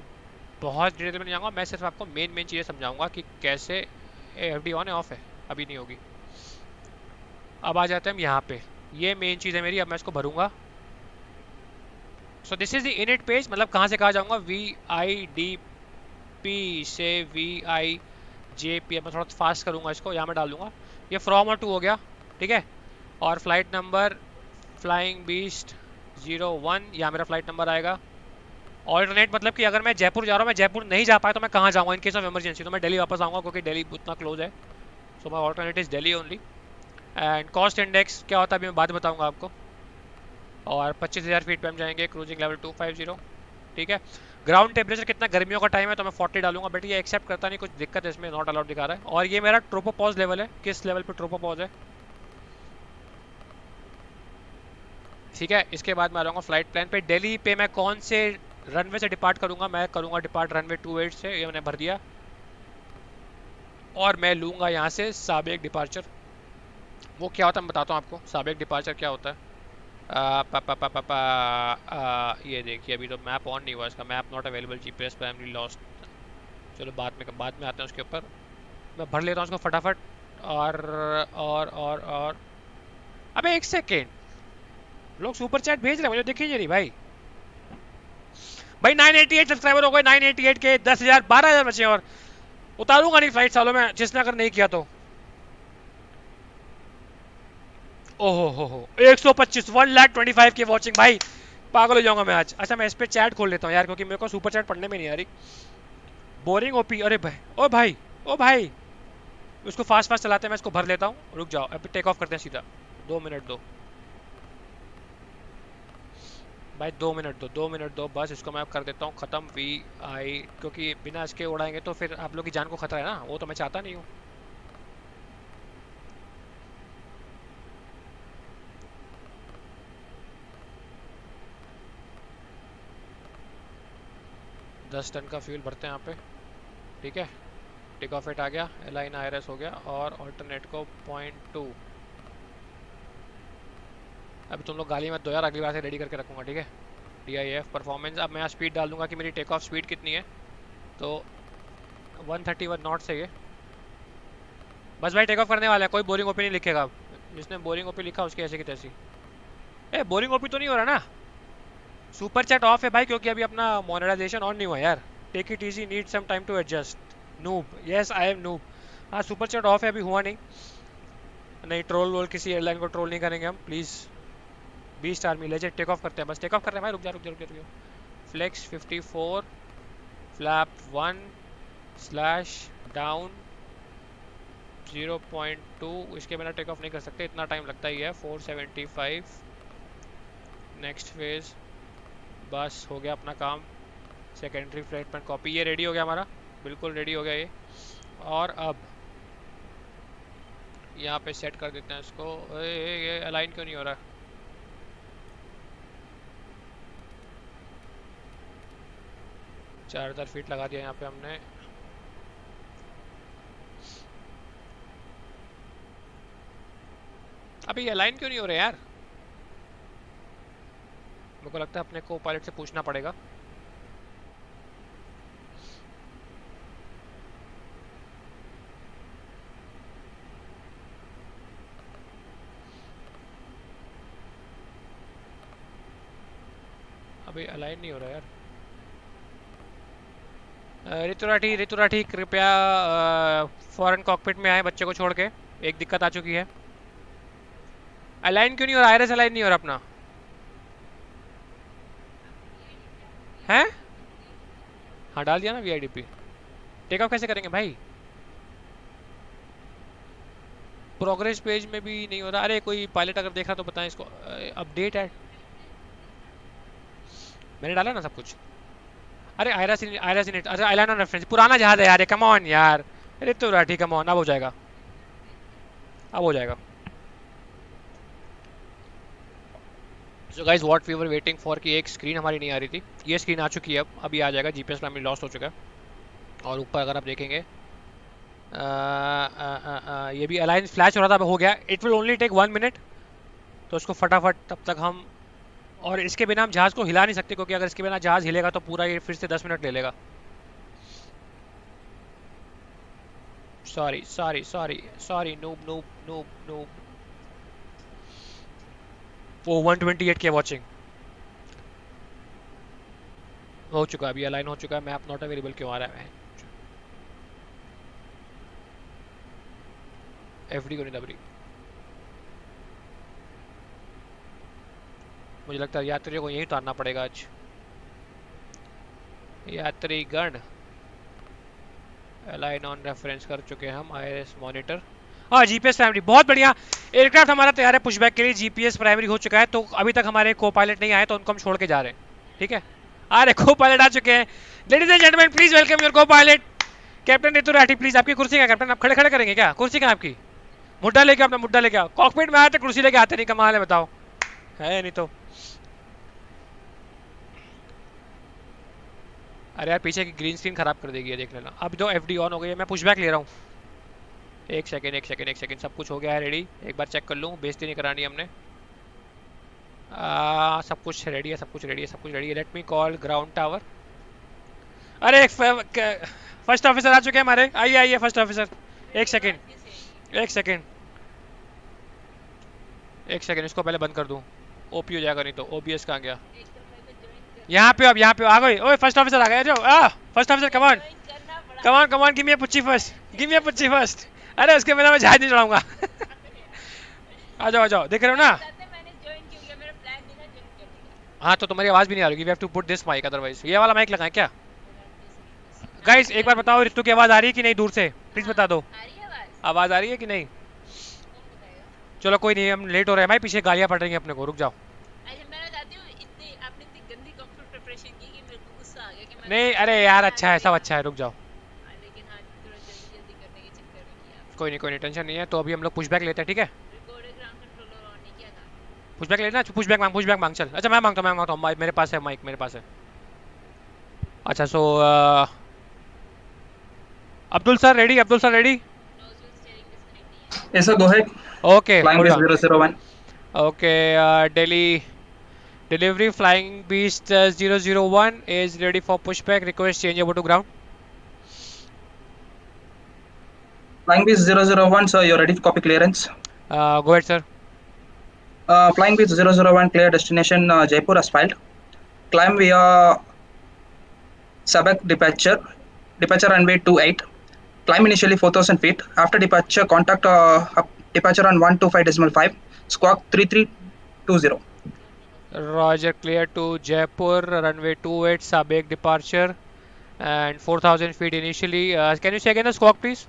बहुत डिटेल में नहीं जाऊँगा, मैं सिर्फ आपको मेन चीज़ें समझाऊँगा कि कैसे AFD ऑन है ऑफ है, अभी नहीं होगी। अब आ जाते हैं हम यहाँ पे, ये मेन चीज़ है मेरी। अब मैं इसको भरूँगा। So this is the init page, मतलब कहाँ से कहाँ जाऊँगा, VIDP से VIJP। मैं थोड़ा फास्ट करूँगा इसको, यहाँ मैं डाल दूँगा। ये फ्रॉम और टू हो गया, ठीक है। और फ्लाइट नंबर फ्लाइंग बीस्ट 01, यहाँ मेरा फ्लाइट नंबर आएगा। ऑल्टरनेट मतलब कि अगर मैं जयपुर जा रहा हूँ, मैं जयपुर नहीं जा पाया तो मैं कहाँ जाऊँगा इन केस ऑफ इमरजेंसी, तो मैं दिल्ली वापस आऊँगा क्योंकि दिल्ली उतना क्लोज है। So my alternate is Delhi only. And cost index क्या होता है अभी मैं बाद बताऊँगा आपको। और 25,000 फीट पे हम जाएंगे, क्रूजिंग लेवल 250, ठीक है। ग्राउंड टेम्परेचर कितना, गर्मियों का टाइम है तो मैं 40 डालूंगा, बट ये एक्सेप्ट करता नहीं, कुछ दिक्कत है इसमें, नॉट अलाउड दिखा रहा है। और ये मेरा ट्रोपोपॉज लेवल है, किस लेवल पे ट्रोपोपॉज है, ठीक है। इसके बाद मैं आ जाऊँगा फ्लाइट प्लान पे। दिल्ली पे मैं कौन से रनवे से डिपार्ट करूँगा, मैं करूँगा डिपार्ट रनवे 28 से, ये मैंने भर दिया। और मैं लूँगा यहाँ से साबिक डिपार्चर। वो क्या होता है मैं बताता हूँ आपको, साबिक डिपार्चर क्या होता है। ये देखिए अभी तो मैप ऑन नहीं हुआ इसका, map not available, GPS primary lost. चलो बाद में आते हैं उसके ऊपर। मैं भर लेता हूँ उसको फटाफट। और अबे एक सेकेंड, लोग सुपर चैट भेज रहे हैं मुझे, देखिए नहीं भाई। 988 सब्सक्राइबर हो गए, 988 के 10,000 12,000 बचे, और उतारूंगा नहीं फ्लाइट सालों में, जिसने अगर नहीं किया तो। ओहो हो 125 1,25,000 की वॉचिंग, भाई पागल हो जाऊंगा मैं आज। अच्छा मैं इस पे चैट खोल लेता हूँ यार, क्योंकि मेरे को सुपर चैट पढ़ने में नहीं आ रही। बोरिंग ओपी, अरे भाई ओ भाई उसको फास्ट चलाते हैं, मैं इसको भर लेता हूँ। रुक जाओ, अभी टेक ऑफ करते हैं सीधा। 2 मिनट दो भाई, 2 मिनट दो बस, इसको मैं कर देता हूँ ख़त्म। VI, क्योंकि बिना इसके उड़ाएंगे तो फिर आप लोग की जान को खतरा है ना, वो तो मैं चाहता नहीं हूँ। दस टन का फ्यूल भरते हैं यहाँ पे, ठीक है। टेक ऑफ एट आ गया, अलाइन IRS हो गया, और ऑल्टरनेट को 0.2। अभी तुम लोग गाली मत दो यार, अगली बार से रेडी करके रखूँगा, ठीक है। DIF परफॉर्मेंस, अब मैं यहाँ स्पीड डाल दूंगा कि मेरी टेक ऑफ स्पीड कितनी है, तो 131 नॉट से ये बस भाई टेक ऑफ करने वाला है। कोई बोरिंग ओपी नहीं लिखेगा, जिसने बोरिंग ओपी लिखा उसकी ऐसे की तैसी। बोरिंग ओपी तो नहीं हो रहा ना। सुपर चैट ऑफ है भाई, क्योंकि अभी अपना मोनेटाइजेशन ऑन नहीं हुआ यार। Take it easy, need some time to adjust. Noob, yes I am noob. हाँ सुपर चैट ऑफ है, अभी हुआ नहीं ट्रोल वोल, किसी एयरलाइन को ट्रोल नहीं करेंगे हम please. Beast army legend, take off करते हैं, बस टेक ऑफ कर रहे हैं भाई। रुक जा। फ्लेक्स 54 फ्लैप 1/डाउन 0.2, इसके बिना टेक ऑफ नहीं कर सकते, इतना टाइम लगता ही है। 475 नेक्स्ट फेज, बस हो गया अपना काम। सेकेंडरी फ्लाइट प्लान कॉपी, ये रेडी हो गया हमारा, बिल्कुल रेडी हो गया ये। और अब यहाँ पे सेट कर देते हैं इसको। ये अलाइन क्यों नहीं हो रहा? चार 4000 फीट लगा दिया यहाँ पे हमने। अभी ये अलाइन क्यों नहीं हो रहा यार? मेरे को लगता है अपने को पायलट से पूछना पड़ेगा। अभी अलाइन नहीं हो रहा यार। ऋतु राठी कृपया फॉरेन कॉकपिट में आए, बच्चे को छोड़ के। एक दिक्कत आ चुकी है। अलाइन क्यों नहीं हो रहा? आईआरएस अलाइन नहीं हो रहा अपना है। हाँ डाल दिया ना वीआईडीपी। टेक ऑफ कैसे करेंगे भाई? प्रोग्रेस पेज में भी नहीं हो रहा। अरे कोई पायलट अगर देख रहा तो बताएं इसको। अपडेट है, मैंने डाला ना सब कुछ। अरे आयरस यूनिट, अच्छा आइलैंड ऑन रेफरेंस, पुराना जहाज है यार, कम ऑन यार। अरे तो राठी कम ऑन, अब हो जाएगा, अब हो जाएगा। So guys what we were waiting for कि एक स्क्रीन हमारी नहीं आ रही थी, ये स्क्रीन आ चुकी है। अब अभी आ जाएगा। जीपीएस प्राइमरी लॉस्ट हो चुका है। और ऊपर अगर आप देखेंगे ये भी अलायंस फ्लैश हो रहा था, अब हो गया। It will only take 1 minute, तो उसको फटाफट तब तक हम, और इसके बिना हम जहाज को हिला नहीं सकते, क्योंकि अगर इसके बिना जहाज हिलेगा तो पूरा ये फिर से 10 मिनट ले लेगा। Sorry sorry sorry sorry, noob noob noob noob. वो 128 के वॉचिंग हो चुका, अभी अलाइन हो चुका है। मैप नॉट अवेलेबल क्यों आ रहा है? एफडी को नहीं दब रही। मुझे लगता है यात्रियों को यही उतारना पड़ेगा आज। यात्रीगण अलाइन ऑन रेफरेंस कर चुके हैं हम। आईआरएस मॉनिटर, हाँ जीपीएस प्राइमरी, बहुत बढ़िया। एयरक्राफ्ट हमारा तैयार है पुशबैक के लिए। जीपीएस प्राइमरी हो चुका है, तो अभी तक हमारे को पायलट नहीं आए, तो उनको हम छोड़ के जा रहे हैं। ठीक है, आ रहे को पायलट आ चुके हैं। Ladies and gentleman please welcome your copilot captain Ritu Rathi. Please आपकी कुर्सी का कैप्टन, आप खड़े खड़े करेंगे क्या? कुर्सी का आपकी, मुड्डा लेके, अपना मुड्डा लेके आओ। कॉकपिट में आए थे, कुर्सी लेके आते नहीं, कमाल है बताओ, है नहीं तो। अरे यार पीछे की ग्रीन स्क्रीन खराब कर देगी, देख लेना। अब जो एफडी ऑन हो गई है, मैं पुशबैक ले रहा हूँ। एक सेकेंड एक सेकेंड एक सेकेंड, सब कुछ हो गया है रेडी। एक बार चेक कर लूँ, बेइज्जती नहीं करानी हमने। सब कुछ रेडी है, सब कुछ रेडी है, सब कुछ रेडी है। Let me call ground tower. अरे फर्स्ट ऑफिसर आ चुके हैं हमारे, आइए आइए फर्स्ट ऑफिसर। एक सेकेंड एक सेकेंड एक सेकेंड, इसको पहले बंद कर दूँ, ओपी हो जाएगा नहीं तो। ओबीएस कहाँ गया? यहाँ पे, अब यहाँ पे आ गए। ओए फर्स्ट ऑफिसर आ गए, जाओ। फर्स्ट ऑफिसर कमान कमान कमान, गिव मी अ पुच्ची फर्स्ट, गिव मी अ पुच्ची फर्स्ट। अरे उसके बिना मैं जहाज नहीं चढ़ाऊंगा। आ जाओ आ जाओ, देख रहे हो ना। हाँ तो तुम्हारी आवाज भी नहीं आ रही। We have to put this mic, otherwise. ये वाला माइक लगाएं क्या? गाइस एक बार बताओ, ऋतु की आवाज आ रही है कि नहीं? दूर से प्लीज बता दो, आवाज आ रही है कि नहीं? चलो कोई नहीं, हम लेट हो रहे हैं भाई, पीछे गालियां पड़ रही हैं अपने को, रुक जाओ। नहीं अरे यार अच्छा है, सब अच्छा है, रुक जाओ। कोई नहीं टेंशन नहीं है। तो अभी हम लोग पुशबैक लेते हैं, ठीक है? पुशबैक लेना, पुशबैक मांग चल। अच्छा मैं मांगता हूँ, मेरे पास है माइक, मेरे पास है। अच्छा so Abdul sir ready? Abdul sir ready? Yes, sir. Go ahead. Okay, Flying hold base on. 001. Okay, Delhi delivery Flying Beast 001 is ready for pushback. Request change over to ground. Flying base 001, sir. You're ready for copy clearance. Go ahead, sir. Flying base 001, clear destination Jaipur as filed. Climb via Sabak departure. Departure runway 28. Climb initially 4,000 feet. After departure, contact departure on 125.5. Squawk 3320. Roger, clear to Jaipur, runway 28, Sabek departure, and 4,000 feet initially. Can you say again the squawk, please?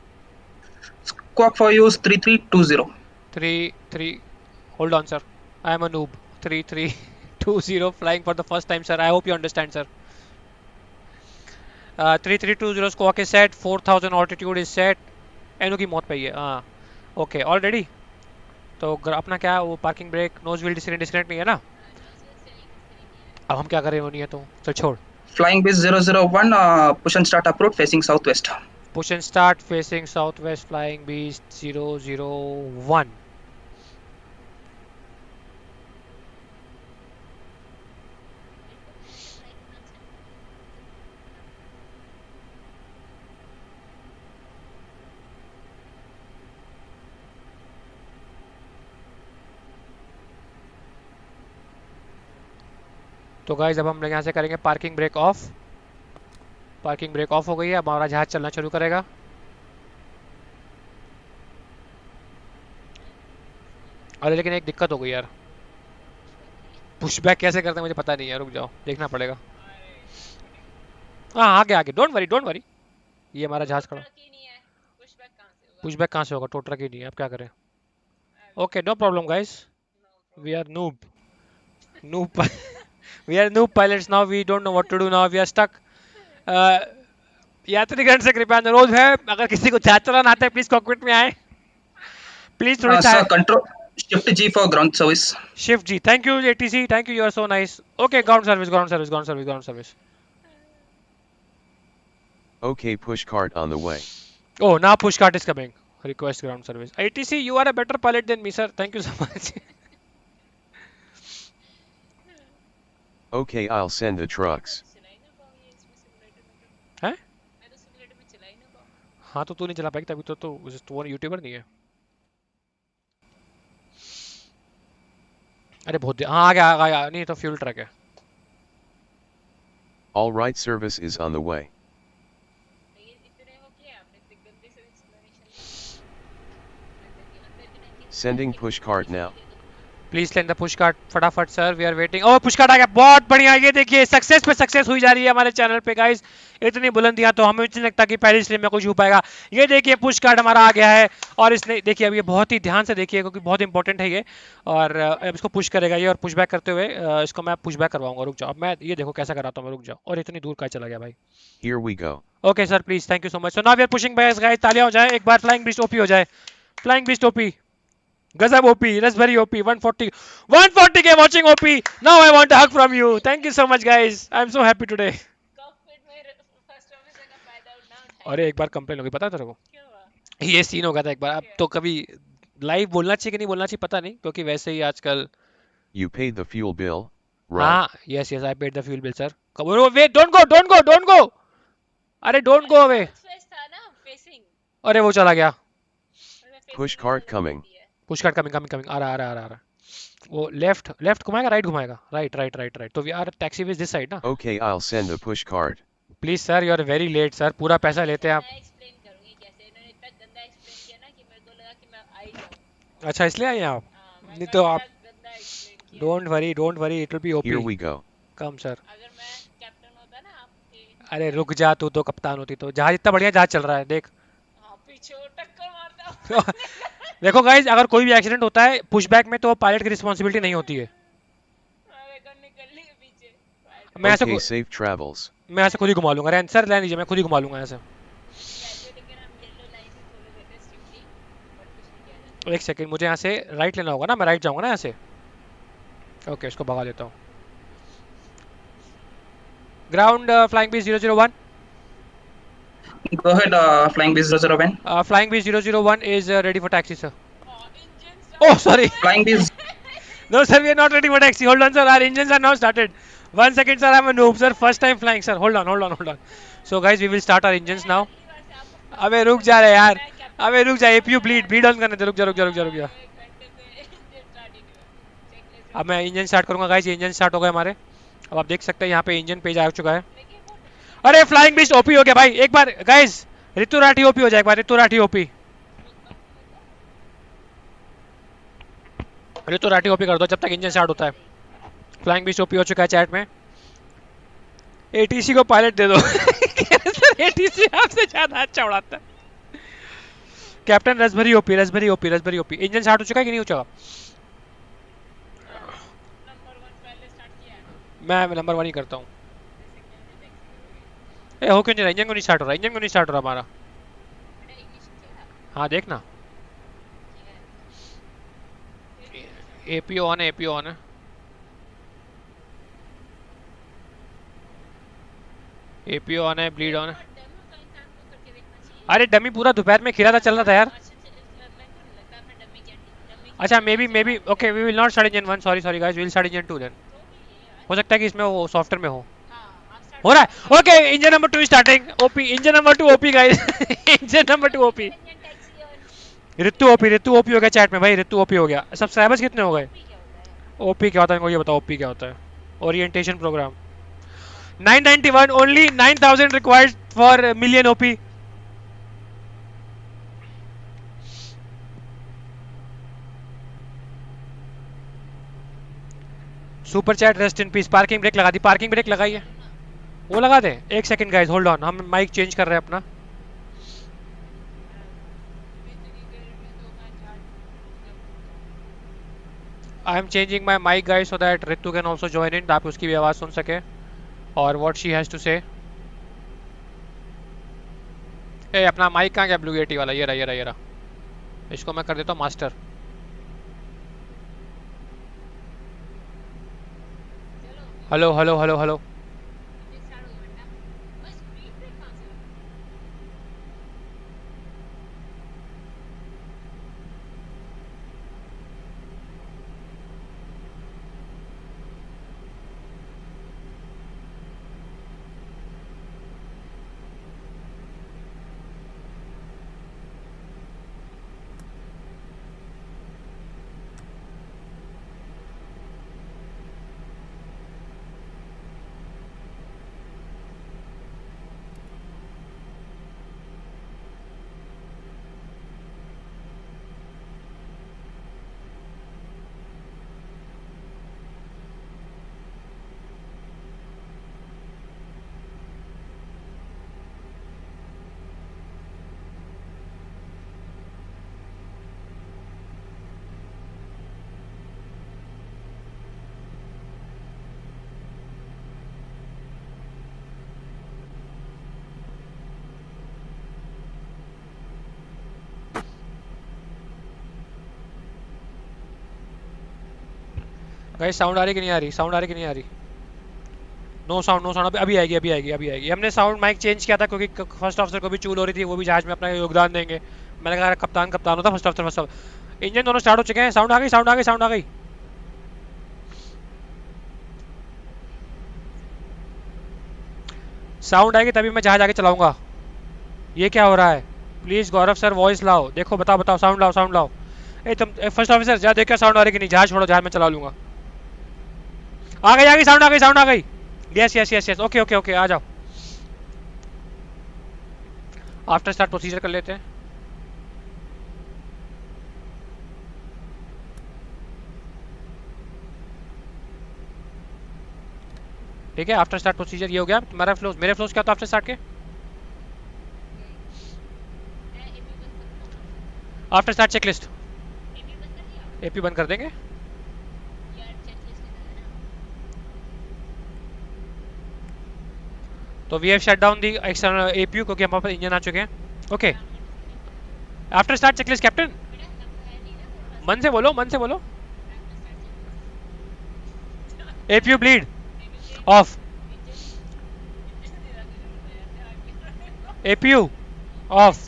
Squawk for use 3320. 33. Hold on, sir. I am a noob. 3320 flying for the first time, sir. I hope you understand, sir. 3320 squawk is set. 4,000 altitude is set. एनु की मौत पे ही है। हाँ okay all ready. तो अपना क्या वो parking brake nose wheel disconnect नहीं है ना? अब हम क्या करें वो नहीं है तो चल छोड़। Flying Beast 001, push and start approach facing southwest. Push and start facing south west flying beast 001। तो गाइस अब हम लोग यहाँ से करेंगे parking brake of. Parking brake of हो गई है, अब हमारा जहाज चलना शुरू करेगा। अरे लेकिन एक दिक्कत हो गई यार, पुशबैक कैसे करते हैं मुझे पता नहीं है, रुक जाओ देखना पड़ेगा। हाँ आगे आगे, डोंट वरी डोंट वरी। ये हमारा जहाज खड़ा। पुशबैक कहाँ से होगा? टो ट्रक ही नहीं है, अब क्या करें? Okay no problem guys, we are noob noob we are noob pilots now, we don't know what to do now, we are stuck. यात्रीगण से कृपया अनुरोध है, अगर किसी को जहाज चलाना आता है प्लीज कॉकपिट में आए प्लीज। थोड़ी Sir, control shift G for ground service. Shift G, thank you ATC, thank you, you are so nice. Okay ground service ground service ground service ground service. Okay, push cart on the way. Oh, now push cart is coming. Request ground service. ATC, you are a better pilot than me, sir. Thank you so much. Okay, I'll send the trucks. हैं? हाँ तो तू नहीं चला पाएगी तभी तो वो यूट्यूबर नहीं है। अरे बहुत हाँ आ गया नहीं तो फ्यूल ट्रक है। All right, service is on the way. Sending push cart now. Please send the push cart फटाफट sir, we are waiting. Oh push cart आ गया, बहुत बढ़िया। ये देखिए सक्सेस पे सक्सेस हुई जा रही है हमारे चैनल पे गाइस। इतनी बुलंदियां तो हमें नहीं लगता कि पहली स्ट्रीम में कुछ हो पाएगा। ये देखिए पुश कार्ट हमारा आ गया है और इसने देखिए अब ये बहुत ही ध्यान से देखिए क्योंकि बहुत इंपॉर्टेंट है ये। और अब इसको पुश करेगा ये और पुश बैक करते हुए इसको मैं पुश बैक करवाऊंगा। रुक जाओ, अब मैं ये देखो कैसा कराता हूँ मैं, रुक जाओ। और इतनी दूर का चला गया भाई। Here we go. Okay sir please, thank you so much. So now we are pushing back guys, तालियां हो जाए एक बार, फ्लाइंग बीस्ट ओपी हो जाए, फ्लाइंग बीस्ट ओपी, गजब ओपी, रसबेरी ओपी, 140 के watching OP. Now I want a hug from you, thank you so much guys, I am so happy today. अरे एक बार कंप्लेन होगी पता है तेरे को, ये सीन हो गया था एक बार। अब तो कभी लाइव बोलना चाहिए कि नहीं बोलना चाहिए पता नहीं, क्योंकि वैसे ही आजकल। You paid the fuel bill, right? हाँ yes yes I paid the fuel bill sir. Wait don't go don't go don't go, अरे डोंट गो अवे। अरे वो चला गया। Push cart coming. Push cart coming coming coming, आ रहा। वो left left घुमाएगा राइट घुमाएगा, राइट। तो we are taxi with this side ना। Okay, I'll send a push cart. Please sir you are very late sir, पूरा पैसा लेते हैं आप। अच्छा इसलिए आए हैं आप? नहीं तो आप don't worry it will be OP. Here we go. Come sir. अरे रुक जा, तू तो कप्तान होती तो। जहाज इतना बढ़िया जहाज चल रहा है देख। देखो गाइस अगर कोई भी एक्सीडेंट होता है पुशबैक में तो पायलट की रिस्पांसिबिलिटी नहीं होती है। मैं ऐसे Okay, safe travels. मैं ऐसे खुद ही घुमा लूंगा। सर ले लीजिए, मैं खुद ही घुमा लूंगा ऐसे। एक सेकंड, मुझे यहाँ से राइट लेना होगा ना, मैं राइट जाऊंगा ना यहाँ से। ओके इसको भगा लेता हूँ। Ground flying B 001। Go ahead, Flying Beast 001. Flying Beast 001 is ready for taxi, sir. Oh, sorry. Flying Beast. No, sir, we are not ready for taxi. Hold on, sir. Our engines are now started. 1 second, sir. I'm a noob, sir. First time flying, sir. Hold on. So, guys, we will start our engines now. अबे रुक जा रहे यार, अबे रुक जा। APU bleed on करने दे, रुक जा। अब मैं इंजन स्टार्ट करूंगा गाइस। ये इंजन स्टार्ट हो गए हमारे। अब आप देख सकते हैं यहाँ पे इंजन पेज आ चुका है। अरे फ्लाइंग बीस्ट ओपी हो गया भाई। एक बार गाइस ऋतु राठी ओपी हो जाए, एक बार ऋतु राठी ओपी कर दो जब तक इंजन स्टार्ट होता है। फ्लाइंग बीस्ट ओपी हो चुका है चैट में। एटीसी को पायलट दे दो। एटीसी आपसे ज्यादा अच्छा उड़ाता है। कैप्टन रसभरी ओपी। इंजन स्टार्ट हो चुका है कि नहीं हो चुका? मैं नंबर 1 ही करता हूँ। ए हो क्यों नहीं रहा? इंजन को नहीं स्टार्ट हो रहा हमारा। हाँ देखना एपीओ ऑन है, एपीओ ऑन है। एपीओ ऑन है, ब्लीड ऑन है। अरे डमी पूरा दोपहर में खेला था, चल रहा था यार। अच्छा maybe okay, we will not start engine 1, sorry guys, we will start engine 2 then. हो सकता है कि इसमें वो सॉफ्टवेयर में हो रहा है। Okay engine number 2 starting. OP engine number 2 OP guys. Engine number 2 OP. Ritu OP हो गया चैट में भाई, ऋतु ओपी हो गया। सब्सक्राइबर्स कितने हो गए? ओपी क्या होता है, ये बताओ ओपी क्या होता है? Orientation program. 991 only, 9000 required for million OP. Super chat rest in peace. Parking brake लगा दी, पार्किंग ब्रेक लगाई है वो लगा दे। एक सेकंड गाइस होल्ड ऑन, हम माइक चेंज कर रहे हैं अपना। I am changing my mic guys so that Ritu can also join in, आप उसकी भी आवाज सुन सके और व्हाट शी हैज टू से। ए अपना माइक कहाँ गया? ब्लू एटी वाला, ये रहा ये रहा। इसको मैं कर देता हूँ master. Hello hello hello hello. Guys sound आ रही कि नहीं आ रही? साउंड आ रही कि नहीं आ रही? No sound. अभी आएगी। हमने साउंड माइक चेंज किया था क्योंकि फर्स्ट ऑफिसर को भी चूल हो रही थी, वो भी जहाज में अपना योगदान देंगे। मैंने कहा कप्तान होता फर्स्ट ऑफिसर। इंजन दोनों स्टार्ट हो चुके हैं। साउंड आ गई। साउंड आएगी तभी मैं जहाज आगे चलाऊंगा। ये क्या हो रहा है? प्लीज गौरव सर वॉइस लाओ। देखो बताओ साउंड लाओ। ए तुम फर्स्ट ऑफिसर जा देखो साउंड आ रही कि नहीं। जहाज छोड़ो, जहाज में चला लूंगा। आ गई साउंड आ गई। यस ओके आ जाओ। आफ्टर स्टार्ट प्रोसीजर कर लेते हैं। ठीक है आफ्टर स्टार्ट प्रोसीजर ये हो गया। मेरे फ्लोज क्या था आफ्टर स्टार्ट के? आफ्टर स्टार्ट चेकलिस्ट एपी बंद कर देंगे। तो we have shut down the external APU क्योंकि हमारे पास इंजन आ चुके हैं। Okay after start checklist captain. मन से बोलो। APU bleed off. APU off.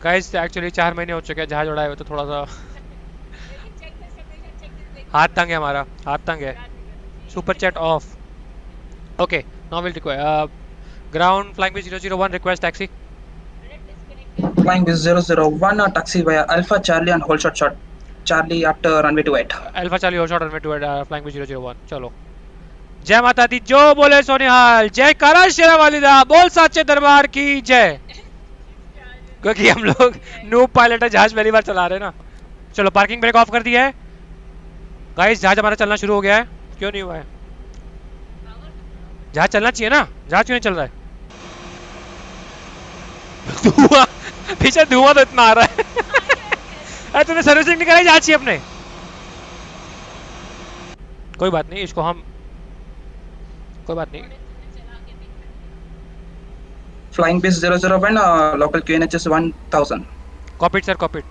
Guys actually 4 महीने हो चुके हैं जहाज उड़ाए हुए, तो थोड़ा सा हाथ तंग है हमारा, है। Super chat off. Okay now will require ground flying with 001 request taxi. Flying with 001 taxi via Alpha Charlie and hold shot Charlie after runway 28. Alpha Charlie hold shot runway 28 flying with 001। चलो जय माता दी, जो बोले सोनिहाल, जय करा शेरा वालिदा, बोल साचे दरबार की जय। क्योंकि हम लोग नूब पायलट है, जहाज पहली बार चला रहे हैं ना। चलो पार्किंग ब्रेक ऑफ कर दिया है गाइस। जहाज हमारा चलना शुरू हो गया है। क्यों नहीं हुआ है? जहाज चलना चाहिए ना, जहाज क्यों नहीं चल रहा है? धुआं पीछे, धुआं तो इतना आ रहा है। अरे तूने सर्विसिंग नहीं कराई जहाज की अपने? कोई बात नहीं, इसको हम कोई बात नहीं। Flying base 001 local QNHS 1000. Copied sir copied.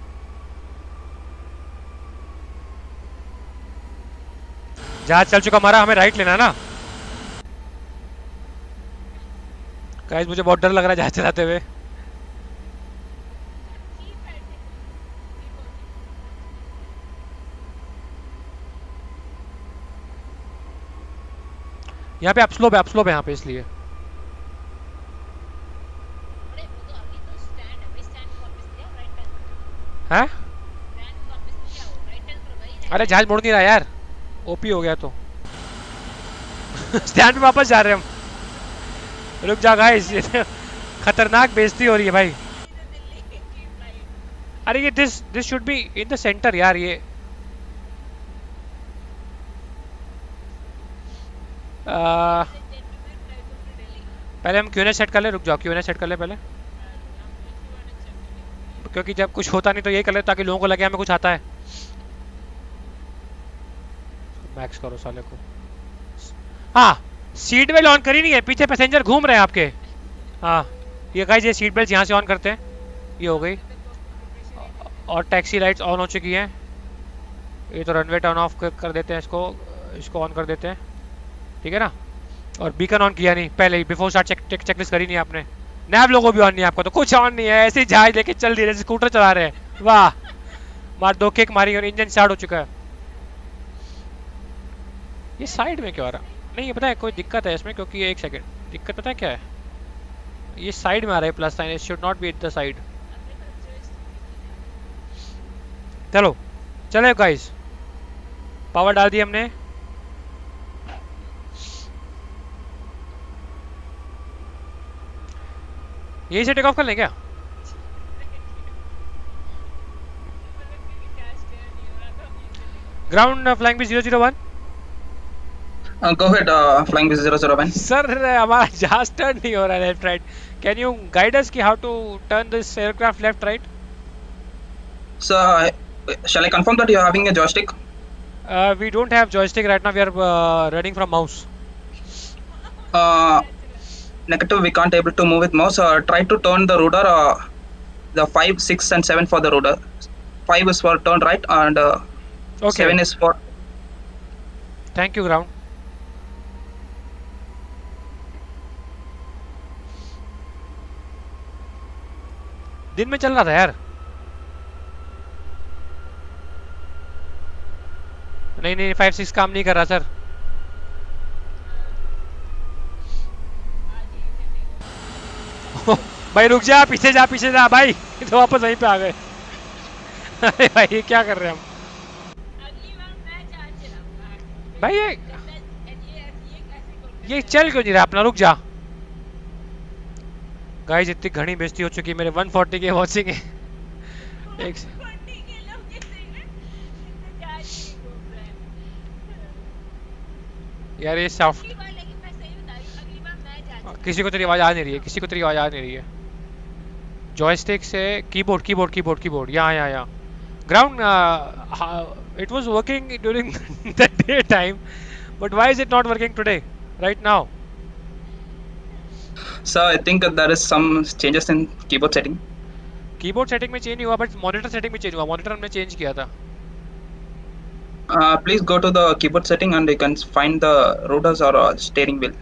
जहाज चल चुका हमारा, हमें राइट लेना है ना गाइस। मुझे बहुत डर लग रहा है जहाज चलाते हुए। यहाँ पे अपस्लोप है यहाँ पे, इसलिए हैं। अरे जहाज मुड़ नहीं रहा यार, ओपी हो गया तो। स्टैंड पे वापस जा रहे हैं हम। रुक जा गाइस, खतरनाक बेइज्जती हो रही है भाई। अरे ये this should be in the centre यार। ये पहले हम क्यूएनए सेट कर ले। रुक जाओ, क्यूएनए सेट कर ले पहले, क्योंकि जब कुछ होता नहीं तो यही कर ले ताकि लोगों को लगे हमें कुछ आता है। मैक्स करो साले को। हाँ, सीट बेल्ट ऑन करी नहीं है, पीछे पैसेंजर घूम रहे हैं आपके। हाँ ये गाइस, ये सीट बेल्ट यहाँ से ऑन करते हैं। ये हो गई। और टैक्सी लाइट्स ऑन हो चुकी हैं। ये तो रनवे टर्न ऑफ कर देते हैं, इसको ऑन कर देते हैं, ठीक है ना। और बीकन ऑन किया नहीं पहले ही, बिफोर स्टार्ट चेकलिस्ट करी नहीं आपने। नैब लोगो भी ऑन नहीं है आपको, तो कुछ ऑन नहीं है, ऐसे ही जहाज लेके चल दिए जैसे स्कूटर चला रहे हैं। वाह, मार 2 किक मारी और इंजन स्टार्ट हो चुका है। ये साइड में क्यों आ रहा? नहीं ये पता है कोई दिक्कत है इसमें, क्योंकि एक सेकंड, दिक्कत पता है क्या है, ये साइड में आ रहा है plus sign, it should not be at the side. चलो चले गाइस, पावर डाल दी हमने। यही से टेक ऑफ कर लें क्या? ग्राउंड फ्लाइंग भी 001। Go ahead, flying with 001. Sir हमारा जहाज टर्न नहीं हो रहा है left right. Can you guide us कि how to turn this aircraft left right? So, shall I confirm that you are having a joystick? We don't have joystick right now. We are running from mouse. Negative, we can't able to move with mouse. Try to turn the rudder. The 5, 6, and 7 for the rudder. 5 is for turn right, and Okay. 7 is for. Thank you, ground. दिन में चल रहा था यार। नहीं 5-6 काम नहीं कर रहा सर। भाई रुक जा, पीछे जा भाई। तो वापस वहीं पे आ गए। अरे भाई ये क्या कर रहे हैं हम भाई? ये चल क्यों नहीं रहा अपना? रुक जा गाइस, इतनी घनी बेइज्जती हो चुकी है मेरे 140 के वॉचिंग है। एक यार ये सॉफ्ट, किसी को तेरी आवाज आ नहीं रही है, जॉयस्टिक से कीबोर्ड यहाँ ground. it was working during the daytime, but why is it not working today right now? So I think there is some changes in keyboard setting. Keyboard setting में चेंज नहीं हुआ, but monitor setting में change हुआ। Monitor हमने change किया था। Please go to the keyboard setting and you can find the rotors or steering wheel.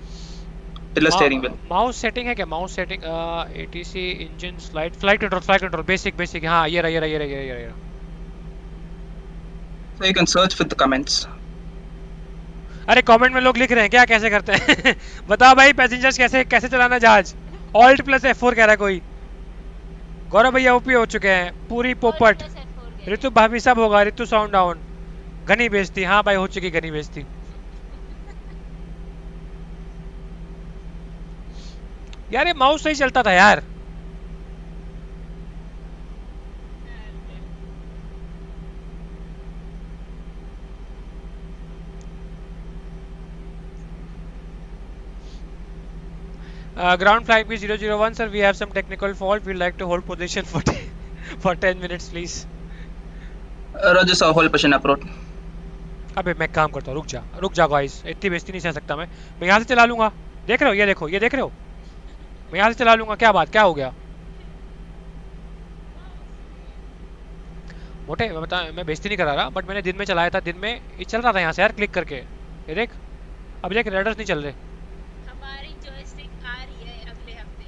Till steering wheel. Mouse setting है क्या? Mouse setting ATC engine flight control basic. हाँ ये रहा। So you can search with the comments. अरे comment में लोग लिख रहे हैं क्या, कैसे करते हैं? बताओ भाई, पैसेंजर्स कैसे चलाना जहाज। Alt + F4 कह रहा है कोई। गौरव भैया ओपी हो चुके हैं, पूरी पोपट। ऋतु भाभी सब होगा, ऋतु साउंड डाउन। घनी बेइज्जती, हाँ भाई हो चुकी घनी बेइज्जती। यार ये माउस सही चलता था यार। Ground flight B001 sir, we have some technical fault. We'd like to hold position for 10 minutes please. Roger sir, hold position approach. अबे मैं काम करता हूँ, रुक जा गाइस, इतनी बेइज्जती नहीं सह सकता मैं यहाँ से चला लूंगा। देख रहे हो, ये देख रहे हो, मैं यहाँ से चला लूंगा। क्या बात, क्या हो गया मोटे? मैं बेइज्जती नहीं करा रहा, बट मैंने दिन में चलाया था, दिन में ये चल रहा था यहाँ से यार, क्लिक करके। ये देख, अब देख रडर्स नहीं चल रहे। हमारी जॉयस्टिक आ रही है अगले हफ्ते,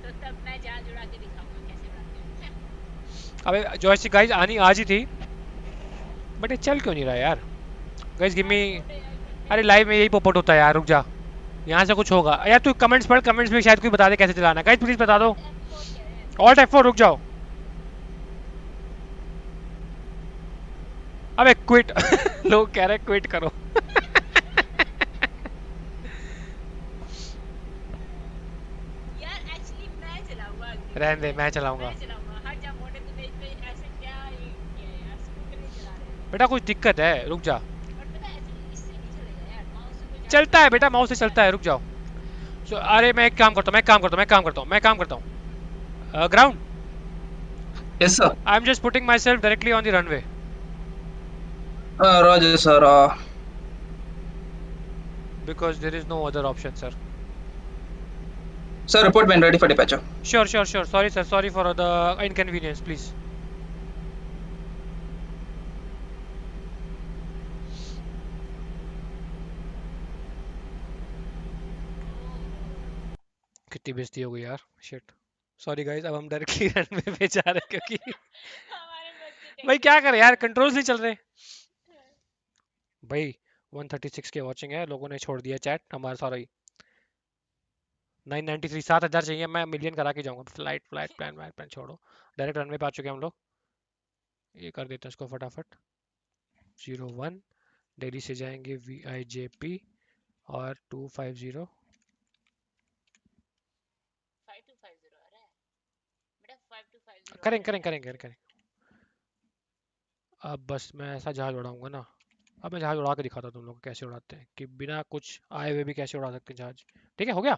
तो तब मैं जहाज उड़ा के दिखाऊंगा कैसे उड़ाते हैं। अबे जॉयस्टिक गाइस आनी आज ही थी, बट ये चल क्यों नहीं रहा यार। गाइस गिव मी, अरे लाइव में यही पॉपअप होता है यार, रुक जा, यहाँ से कुछ होगा यार। तू कमेंट्स पढ़, कमेंट्स में शायद कोई बता दे कैसे चलाना है। गाइस प्लीज बता दो। ऑल्ट F4, रुक जाओ। अबे क्विट लोग कह रहे हैं क्विट करो। यार एक्चुअली मैं चलाऊंगा अगली रहने दे, बार। मैं चलाऊंगा। मैं चलाऊंगा, हट जा मोटे, तूने इस पे ऐसे क्या ये किया है यार, स्कूटर नहीं चला रहे हो। बेटा कुछ दिक्कत है, रुक जा। और पता है ऐसे इससे नहीं चलेगा यार, माउस से कोई चलता है बेटा, माउस से चलता है, रुक जाओ। अरे मैं एक काम करता हूँ, ground, Yes, sir. I am just putting my self directly on the runway. Roger, sir. Because there is no other option, sir. Sir, report when ready for departure. Sure. Sorry, sir. Sorry for the inconvenience, please. कितनी बेइज्जती हो गई यार, shit. Sorry guys, अब हम directly runway पे जा रहे हैं क्योंकि हमारे बच्चे भाई क्या करें यार, कंट्रोल्स नहीं चल रहे भाई। 136 के वॉचिंग है, लोगों ने छोड़ दिया चैट हमारा सारा ही। 993, 7000 चाहिए, मैं मिलियन करा के जाऊंगा। फ्लाइट प्लान छोड़ो, डायरेक्ट रनवे पे आ चुके हैं हम लोग। ये कर देते हैं इसको फटाफट। 01 दिल्ली से जाएंगे VIJP और 250। 5250 आ रहा है बेटा, 5250 करें। अब बस मैं ऐसा जहाज उड़ाऊंगा ना, अब मैं जहाज उड़ा के दिखाता हूँ तुम लोग को कैसे उड़ाते हैं, कि बिना कुछ आए हुए भी कैसे उड़ा सकते हैं जहाज। ठीक है, हो गया,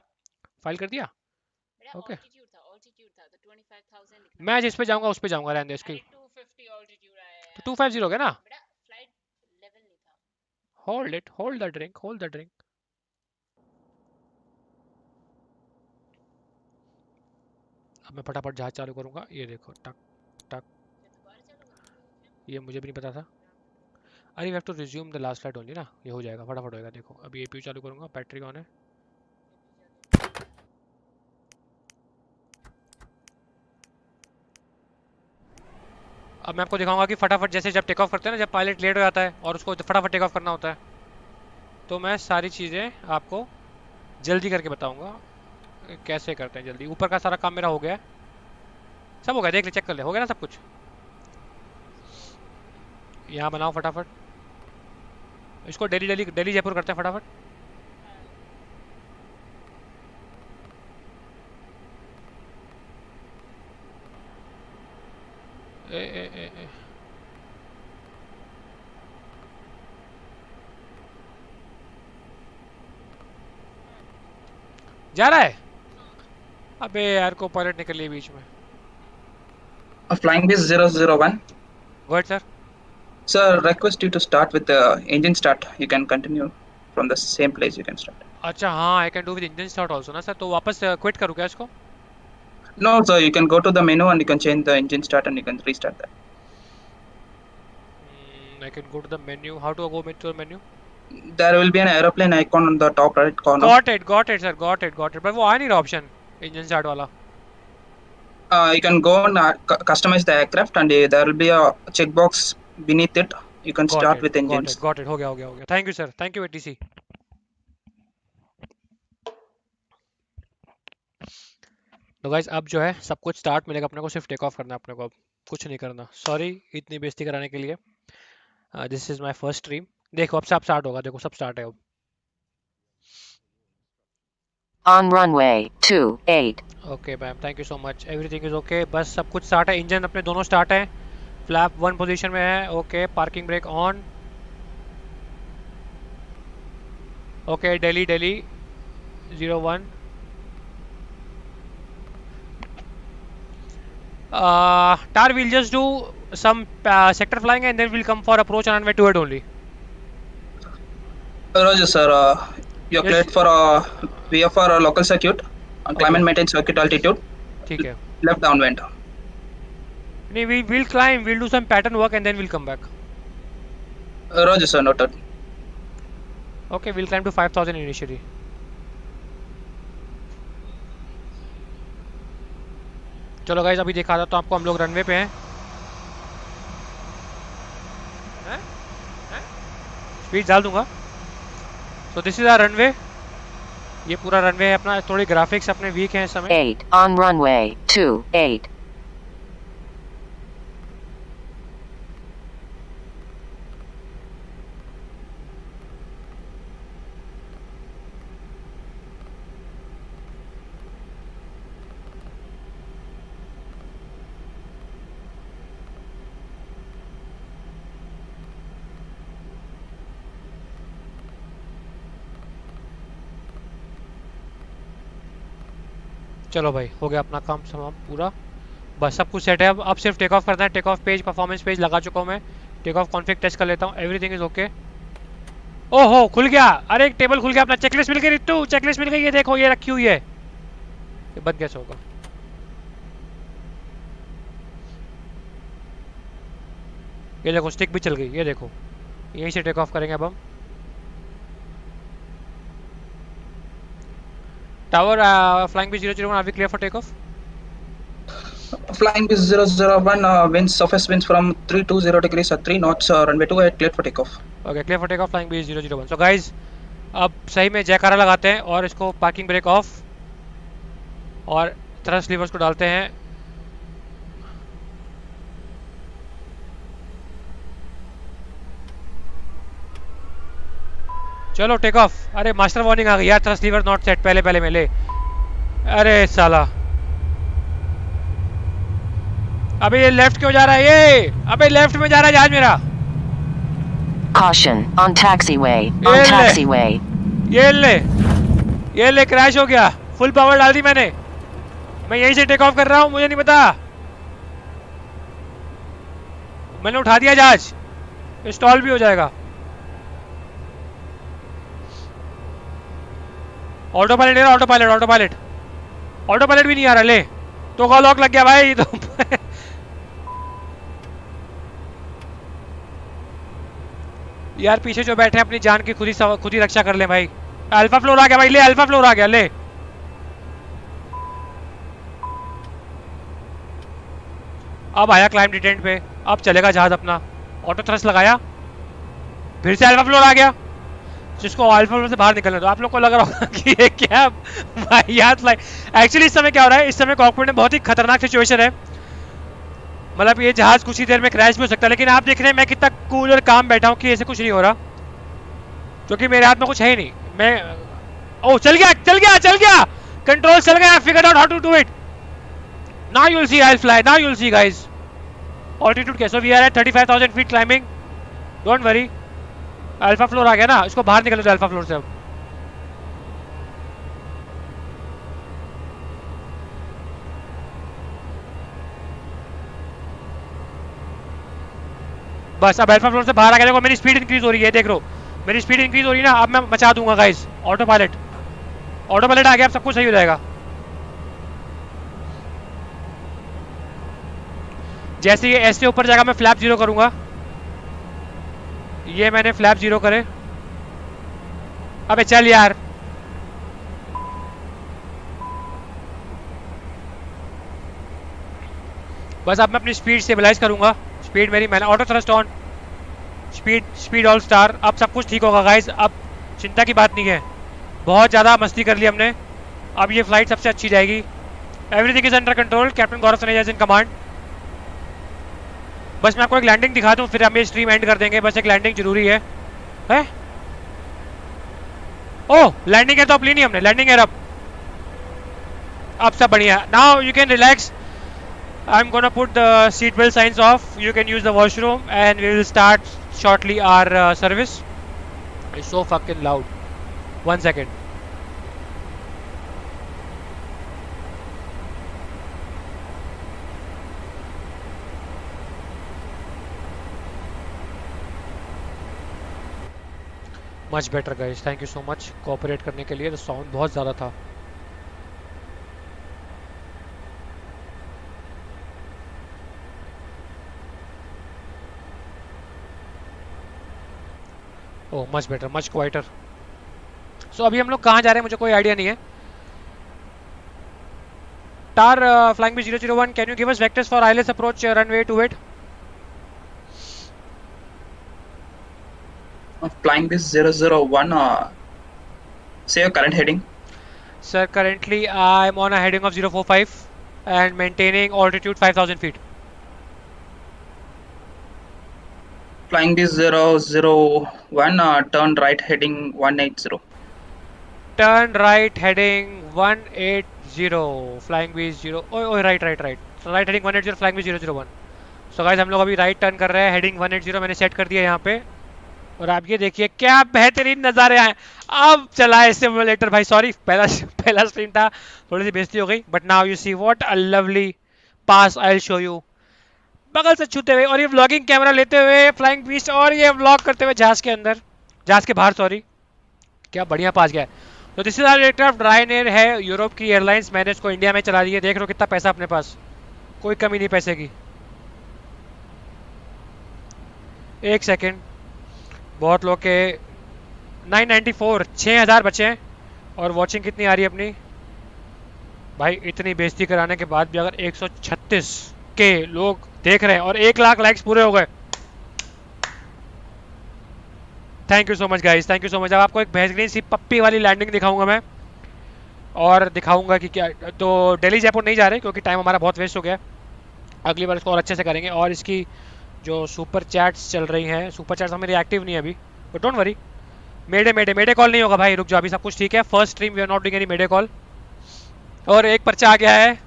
फाइल कर दिया। बेटा। ओके। ऑल्टीट्यूड था तो 25000 लिखना मैं था। जिस पे जाऊंगा उस पे जाऊंगा, रहने दे इसकी। अरे 250 ऑल्टीट्यूड आया तो यार 250 हो गया ना। बेटा, फ्लाइट लेवल नहीं था। Hold the drink. अब मैं फटाफट जहाज चालू करूंगा, ये देखो, टक टक। फिर दोबारा चालू करोगे? ये मुझे भी नहीं पता था। अरे we have to resume the last flight only ना, ये हो जाएगा, फटाफट होएगा। देखो अभी APU चालू करूंगा, बैटरी ऑन है। अब मैं आपको दिखाऊंगा कि फटाफट जैसे जब टेक ऑफ करते हैं ना, जब पायलट लेट हो जाता है और उसको फटाफट टेक ऑफ करना होता है, तो मैं सारी चीज़ें आपको जल्दी करके बताऊंगा कैसे करते हैं जल्दी। ऊपर का सारा काम मेरा हो गया है, सब हो गया, देख ले, चेक कर ले, हो गया ना सब कुछ। यहाँ बनाओ फटाफट इसको, दिल्ली जयपुर करते हैं फटाफट। ए। जा रहा है। अबे यार को पायलट निकल लिया बीच में। Flying base 001. Go ahead sir. Sir, request you to start with the engine start. You can continue from the same place you can start. अच्छा हाँ, I can do with engine start also ना sir, तो वापस quit करूँ क्या इसको? No, sir, you can go to the menu and you can change the engine start and you can restart that. I can go to the menu. How to go to the menu? There will be an aeroplane icon on the top right corner. Got it sir, got it. But वो आ नहीं रहा option engine start वाला। You can go and customize the aircraft and there will be a checkbox beneath it. You can start with engines. Got it. हो गया। Thank you sir. Thank you ATC. तो guys अब जो है सब कुछ start मिलेगा अपने को, सिर्फ टेक ऑफ करना है अपने को, अब कुछ नहीं करना। सॉरी इतनी बेइज्जती कराने के लिए। This is my first stream. देखो अब सब स्टार्ट होगा, देखो सब स्टार्ट है अब। On runway 28. Okay ma'am, thank you so much, everything is okay. बस सब कुछ स्टार्ट है, इंजन अपने दोनों स्टार्ट है, फ्लैप 1 पोजीशन में है। Okay, parking brake on. Okay, Delhi 01 Tar, we'll just do some sector flying and then we'll come for approach on runway 28 only. Roger, sir. You're Yes. cleared for VFR local circuit, climb and maintain circuit altitude, ठीक है। left downwind. नहीं, we'll climb, we'll do some pattern work and then we'll come back. Roger, sir. Noted. Okay, we'll climb to 5,000 initially. चलो guys, अभी दिखा देता हूँ आपको, हम लोग रनवे पे हैं। स्पीड डाल दूंगा। So this is our runway. ये पूरा रनवे है अपना। थोड़ी ग्राफिक्स अपने वीक हैं इस समय। 8 on runway 28. चलो भाई, हो गया अपना काम समाप्त पूरा। बस सब कुछ सेट है। अब सिर्फ टेक ऑफ करना है। Take off page, performance page लगा चुका हूँ मैं। टेक ऑफ कॉन्फिग टेस्ट कर लेता हूँ। Everything is okay. ओहो, खुल गया। अरे एक टेबल खुल गया अपना। चेकलिस्ट मिल गई रितु, चेकलिस्ट मिल गई। ये देखो, ये रखी हुई है। ये बंद कैसे होगा? ये देखो, स्टिक भी चल गई। ये देखो, यहीं से टेक ऑफ करेंगे अब हम। Tower flying B 001, are we clear for take off? Flying is 001, winds, surface winds from 320 degrees at 3 knots, runway 28, cleared for takeoff. Okay, clear for take off, flying B 001। So guys, अब सही में जयकारा लगाते हैं और इसको parking brake off और thrust levers को डालते हैं। चलो टेक ऑफ। अरे मास्टर वार्निंग आ गई यार, थ्रस्ट लीवर नॉट सेट। पहले में ले। अरे साला, अबे ये लेफ्ट क्यों जा रहा है? ये अबे लेफ्ट में जा रहा है जहाज मेरा। Caution on taxiway. ये On ले। taxiway. ये ले क्रैश हो गया। फुल पावर डाल दी मैंने। मैं यहीं से टेक ऑफ कर रहा हूँ, मुझे नहीं पता। मैंने उठा दिया जहाज। स्टॉल भी हो जाएगा। Auto pilot, auto pilot, auto pilot, auto pilot भी नहीं आ रहा। ले तो का लॉक लग गया भाई। तो यार पीछे जो बैठे हैं अपनी जान की खुद ही रक्षा कर ले भाई। अल्फा फ्लोर आ गया भाई। ले अल्फा फ्लोर आ गया। ले अब आया क्लाइंब डिटेंट पे। अब चलेगा जहाज अपना। ऑटो थ्रस्ट लगाया, फिर से अल्फा फ्लोर आ गया। जिसको अल्फा फ्लोर से बाहर निकलने दो। आप लोग को लग रहा होगा कि ये क्या भाई यार फ्लाइट। एक्चुअली इस समय क्या हो रहा है, इस समय कॉकपिट में बहुत ही खतरनाक सिचुएशन है। मतलब ये जहाज कुछ ही देर में क्रैश भी हो सकता है। लेकिन आप देख रहे हैं मैं कितना कूल और काम बैठा हूँ कि ऐसे कुछ नहीं हो रहा, क्योंकि मेरे हाथ में कुछ है ही नहीं। मैं ओ चल गया कंट्रोल चल गया। Figure out how to do it. Now you will see, I will fly. Now you will see guys. Altitude कैसे? We are at 35,000 feet climbing. Don't worry. Alpha floor आ गया ना, इसको बाहर निकल दो अल्फा फ्लोर से। अब बस, अब अल्फा फ्लोर से बाहर आ गया। देखो मेरी स्पीड इंक्रीज हो रही है। देख लो मेरी स्पीड इंक्रीज हो रही है ना। अब मैं मचा दूंगा गाइस। ऑटो पायलट आ गया। अब सब कुछ सही हो जाएगा। जैसे ये ऐसे ऊपर जाएगा मैं फ्लैप 0 करूंगा। ये मैंने फ्लैप 0 करे। अबे चल यार। बस अब मैं अपनी स्पीड स्टेबलाइज करूंगा। स्पीड मेरी, मैंने auto thrust on, speed all star. अब सब कुछ ठीक होगा गाइस। अब चिंता की बात नहीं है। बहुत ज़्यादा मस्ती कर ली हमने। अब ये फ्लाइट सबसे अच्छी जाएगी। Everything is under control. Captain Gaurav Saneja is in command. बस मैं आपको एक लैंडिंग दिखा दूं, फिर हम ये स्ट्रीम एंड कर देंगे। बस एक लैंडिंग जरूरी है। ओह लैंडिंग है तो अब ली नहीं हमने। लैंडिंग है अब सब बढ़िया। Now you can relax. I'm gonna put the seat belt signs off. You can use the washroom and we will start shortly our service. It's so fucking loud. 1 second. Much better guys. Thank you so much cooperate करने के लिए। The sound बहुत ज़्यादा था। Oh, much better, much quieter. सो अभी हम लोग कहाँ जा रहे हैं मुझे कोई आइडिया नहीं है. Tower flying B 001, can you give us vectors for ILS approach runway 28? Flying Beast 001, say your current heading. Sir, currently I am on a heading of 045 and maintaining altitude 5000 feet. Flying Beast 001, turn right heading 180. Turn right heading 180. Flying B 0. Oh, right heading 180. Flying B 001. So guys हम लोग अभी right turn कर रहे हैं. Heading 180 मैंने set कर दिया यहाँ पे. और आप ये देखिए क्या बेहतरीन नज़ारे आए. अब चला है सिमुलेटर भाई. सॉरी पहला स्ट्रीम था, थोड़ी सी बेइज्जती हो गई. But now you see what a lovely pass. I will show you. बगल से छूते हुए और ये व्लॉगिंग कैमरा लेते हुए फ्लाइंग बीस्ट और ये व्लॉग करते हुए जहाज के अंदर, जहाज के बाहर सॉरी. क्या बढ़िया पास गया. तो दिस इज आवर एयरक्राफ्ट. रायनेयर है, यूरोप की एयरलाइंस. मैंने इसको इंडिया में चला दी है. देख लो कितना पैसा अपने पास, कोई कमी नहीं पैसे की. एक सेकेंड, बहुत लोग के 994 6000 बचे हैं. और वॉचिंग कितनी आ रही है अपनी भाई. इतनी बेइज्जती कराने के बाद भी अगर 136 के लोग देख रहे हैं और 1 लाख लाइक्स पूरे हो गए. Thank you so much guys, thank you so much. अब आपको एक बेहतरीन सी पप्पी वाली लैंडिंग दिखाऊंगा मैं, और दिखाऊंगा कि क्या. तो दिल्ली जयपुर नहीं जा रहे क्योंकि टाइम हमारा बहुत वेस्ट हो गया. अगली बार इसको और अच्छे से करेंगे. और इसकी जो सुपर चैट्स चल रही हैं, सुपर चैट्स हमें एक्टिव नहीं है अभी, but don't worry. Mayday call नहीं होगा भाई, रुक जाओ, अभी सब कुछ ठीक है. First stream we are not doing any mayday call. और एक पर्चा आ गया है.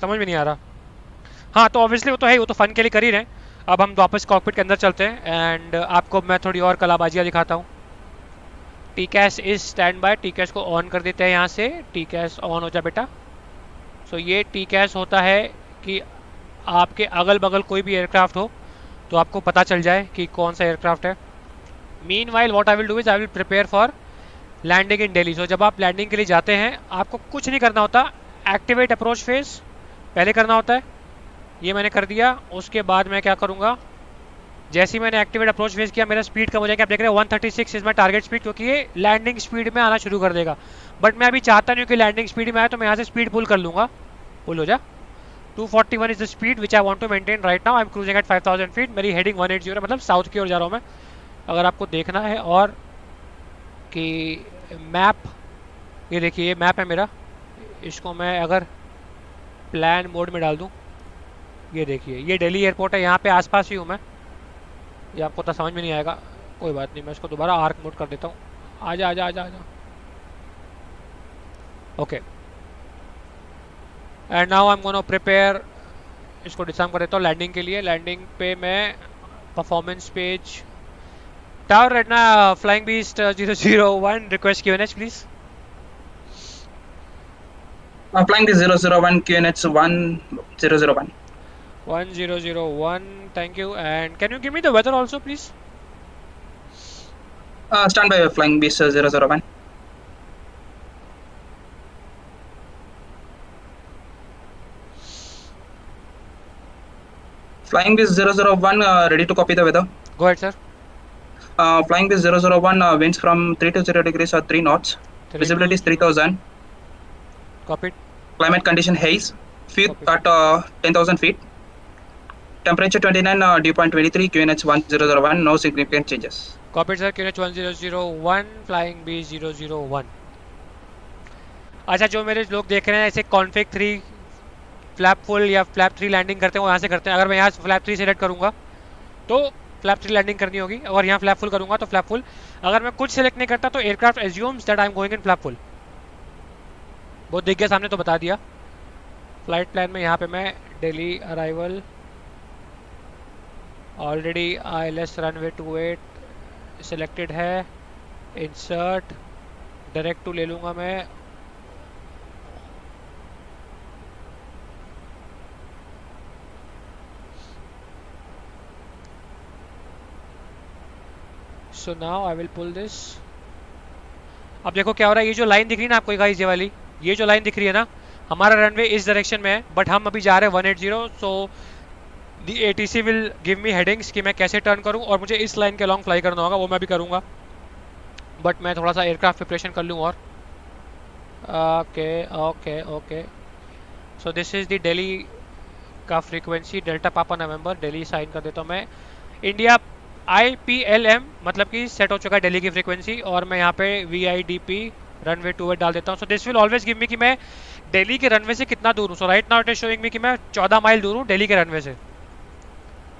समझ में नहीं आ रहा. हाँ तो ऑब्वियसली वो तो है, वो तो फन के लिए कर ही रहे हैं. अब हम वापस कॉकपिट के अंदर चलते हैं एंड आपको मैं थोड़ी और कलाबाजियाँ दिखाता हूँ. T cash is stand by. T cash को ऑन कर देते हैं यहाँ से. टी कैश ऑन हो जा बेटा. सो ये टी कैश होता है कि आपके अगल बगल कोई भी एयरक्राफ्ट हो तो आपको पता चल जाए कि कौन सा एयरक्राफ्ट है. Meanwhile what I will do is I will prepare for landing in Delhi. So जब आप लैंडिंग के लिए जाते हैं आपको कुछ नहीं करना होता. एक्टिवेट अप्रोच फेज पहले करना होता है. ये मैंने कर दिया. उसके बाद मैं क्या करूँगा, जैसे ही मैंने एक्टिवेट अप्रोच फेज किया मेरा स्पीड कम हो जाएगा. आप देख रहे हैं 136 इज माई टारगेट स्पीड, क्योंकि ये लैंडिंग स्पीड में आना शुरू कर देगा. बट मैं अभी चाहता नहीं हूँ कि लैंडिंग स्पीड में आए, तो मैं यहाँ से स्पीड पुल कर लूँगा. पुल हो जा. 241 is the speed which I want to maintain right now. I am cruising at 5000 feet. मेरी हेडिंग 180 मतलब साउथ की ओर जा रहा हूँ मैं. अगर आपको देखना है और कि मैप, ये देखिए ये मैप है मेरा. इसको मैं अगर प्लान मोड में डाल दूँ, ये देखिए ये दिल्ली एयरपोर्ट है. यहाँ पे आसपास ही हूँ मैं. ये आपको तो समझ में नहीं आएगा, कोई बात नहीं. मैं इसको दोबारा आर्क मोड कर देता हूँ. आजा आजा आजा आजा. Okay and now I am gonna prepare. इसको डिसाइड कर देता हूँ लैंडिंग के लिए. लैंडिंग पे मैं परफॉर्मेंस पेज टावर रहना. Flying beast 001 request QNH please. Flying Beast 001, QNH 1001. 1001, thank you. And can you give me the weather also please? Stand by Flying Beast 001. Flying Beast 001, ready to copy the weather. Go ahead sir. Flying Beast 001, winds from 320 degrees or 3 knots. Visibility is 3000. Copied. Climate condition haze. Fuel at 10,000 feet. Temperature 29, dew point 23, QNH 1001, no significant changes. Copied sir. QNH 1001, Flying B 001. अच्छा, जो मेरे लोग देख रहे हैं ऐसे config 3 flap full या flap 3 landing करते हैं, वो यहाँ से करते हैं. अगर मैं यहाँ फ्लैप 3 सेलेक्ट करूँगा तो फ्लैप 3 लैंडिंग करनी होगी. और यहाँ फ्लैप फुल करूँगा तो फ्लैप फुल. अगर मैं कुछ सेलेक्ट नहीं करता तो aircraft assumes that I am going in flap full. बहुत दिख गया सामने तो बता दिया. फ्लाइट प्लान में यहाँ पे मैं Delhi arrival already ILS runway 28 selected है. इंसर्ट डायरेक्ट टू ले लूँगा मैं. So now I will pull this. अब देखो क्या हो रहा है. ये जो लाइन दिख रही है ना आपको गाइस, ये वाली, ये जो लाइन दिख रही है ना, हमारा रनवे इस डायरेक्शन में है बट हम अभी जा रहे हैं 180. सो दी ATC will give me headings कि मैं कैसे टर्न करूं, और मुझे इस लाइन के लॉन्ग फ्लाई करना होगा, वो मैं भी करूंगा, बट मैं थोड़ा सा एयरक्राफ्ट प्रिपरेशन कर लूँ। और okay okay okay, so this is the Delhi का फ्रीक्वेंसी, डेल्टा पापा नवंबर, दिल्ली साइन कर देता हूँ मैं। इंडिया IPLM मतलब कि सेट हो चुका है दिल्ली की फ्रीक्वेंसी, और मैं यहाँ पे VIDP रनवे 28 डाल देता हूँ। So this will always give me कि मैं दिल्ली के रनवे से कितना दूर हूँ। So right now it is showing me कि मैं 14 माइल दूर हूँ दिल्ली के रनवे से।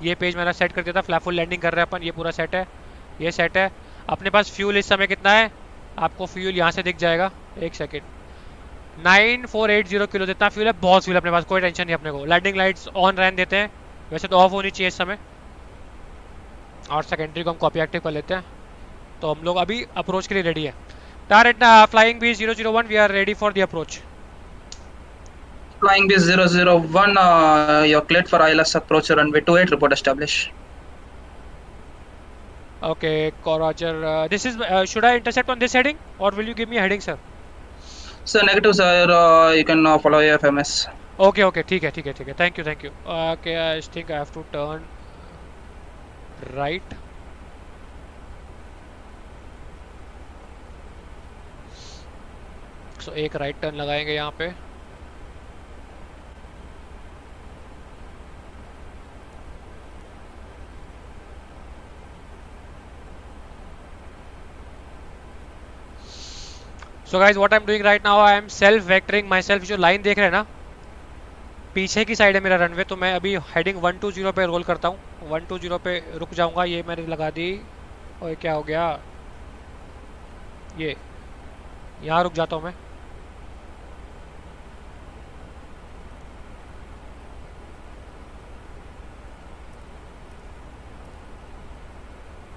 ये पेज मेरा सेट कर दिया था, फ्लैप फुल लैंडिंग कर रहे हैं अपन, ये पूरा सेट है, ये सेट है। अपने पास फ्यूल इस समय कितना है, आपको फ्यूल यहाँ से दिख जाएगा, एक सेकेंड, 9480 किलो जितना फ्यूल है, बहुत फ्यूल अपने पास, कोई टेंशन नहीं अपने को। लैंडिंग लाइट्स ऑन रहने देते हैं, वैसे तो ऑफ होनी चाहिए इस समय, और सेकेंडरी को हम कॉपी एक्टिव कर लेते हैं। तो हम लोग अभी अप्रोच के लिए रेडी है। Target flying B 001, we are ready for the approach. Flying base 001, you're cleared for ILS approach runway 28, report established. Okay, Roger. This is, should I intercept on this heading or will you give me a heading, sir? So negative sir, you can follow your FMS. Okay, okay, ठीक है ठीक है ठीक है, thank you thank you. Okay, I think I have to turn right. So एक right turn लगाएंगे यहाँ पे। So guys, what I'm doing right now, I am self vectoring myself। जो लाइन देख रहे हैं ना, पीछे की साइड है मेरा रनवे, तो मैं अभी हेडिंग 120 पे रोल करता हूँ, 120 पे रुक जाऊंगा। ये मैंने लगा दी, और क्या हो गया, ये यहाँ रुक जाता हूँ मैं।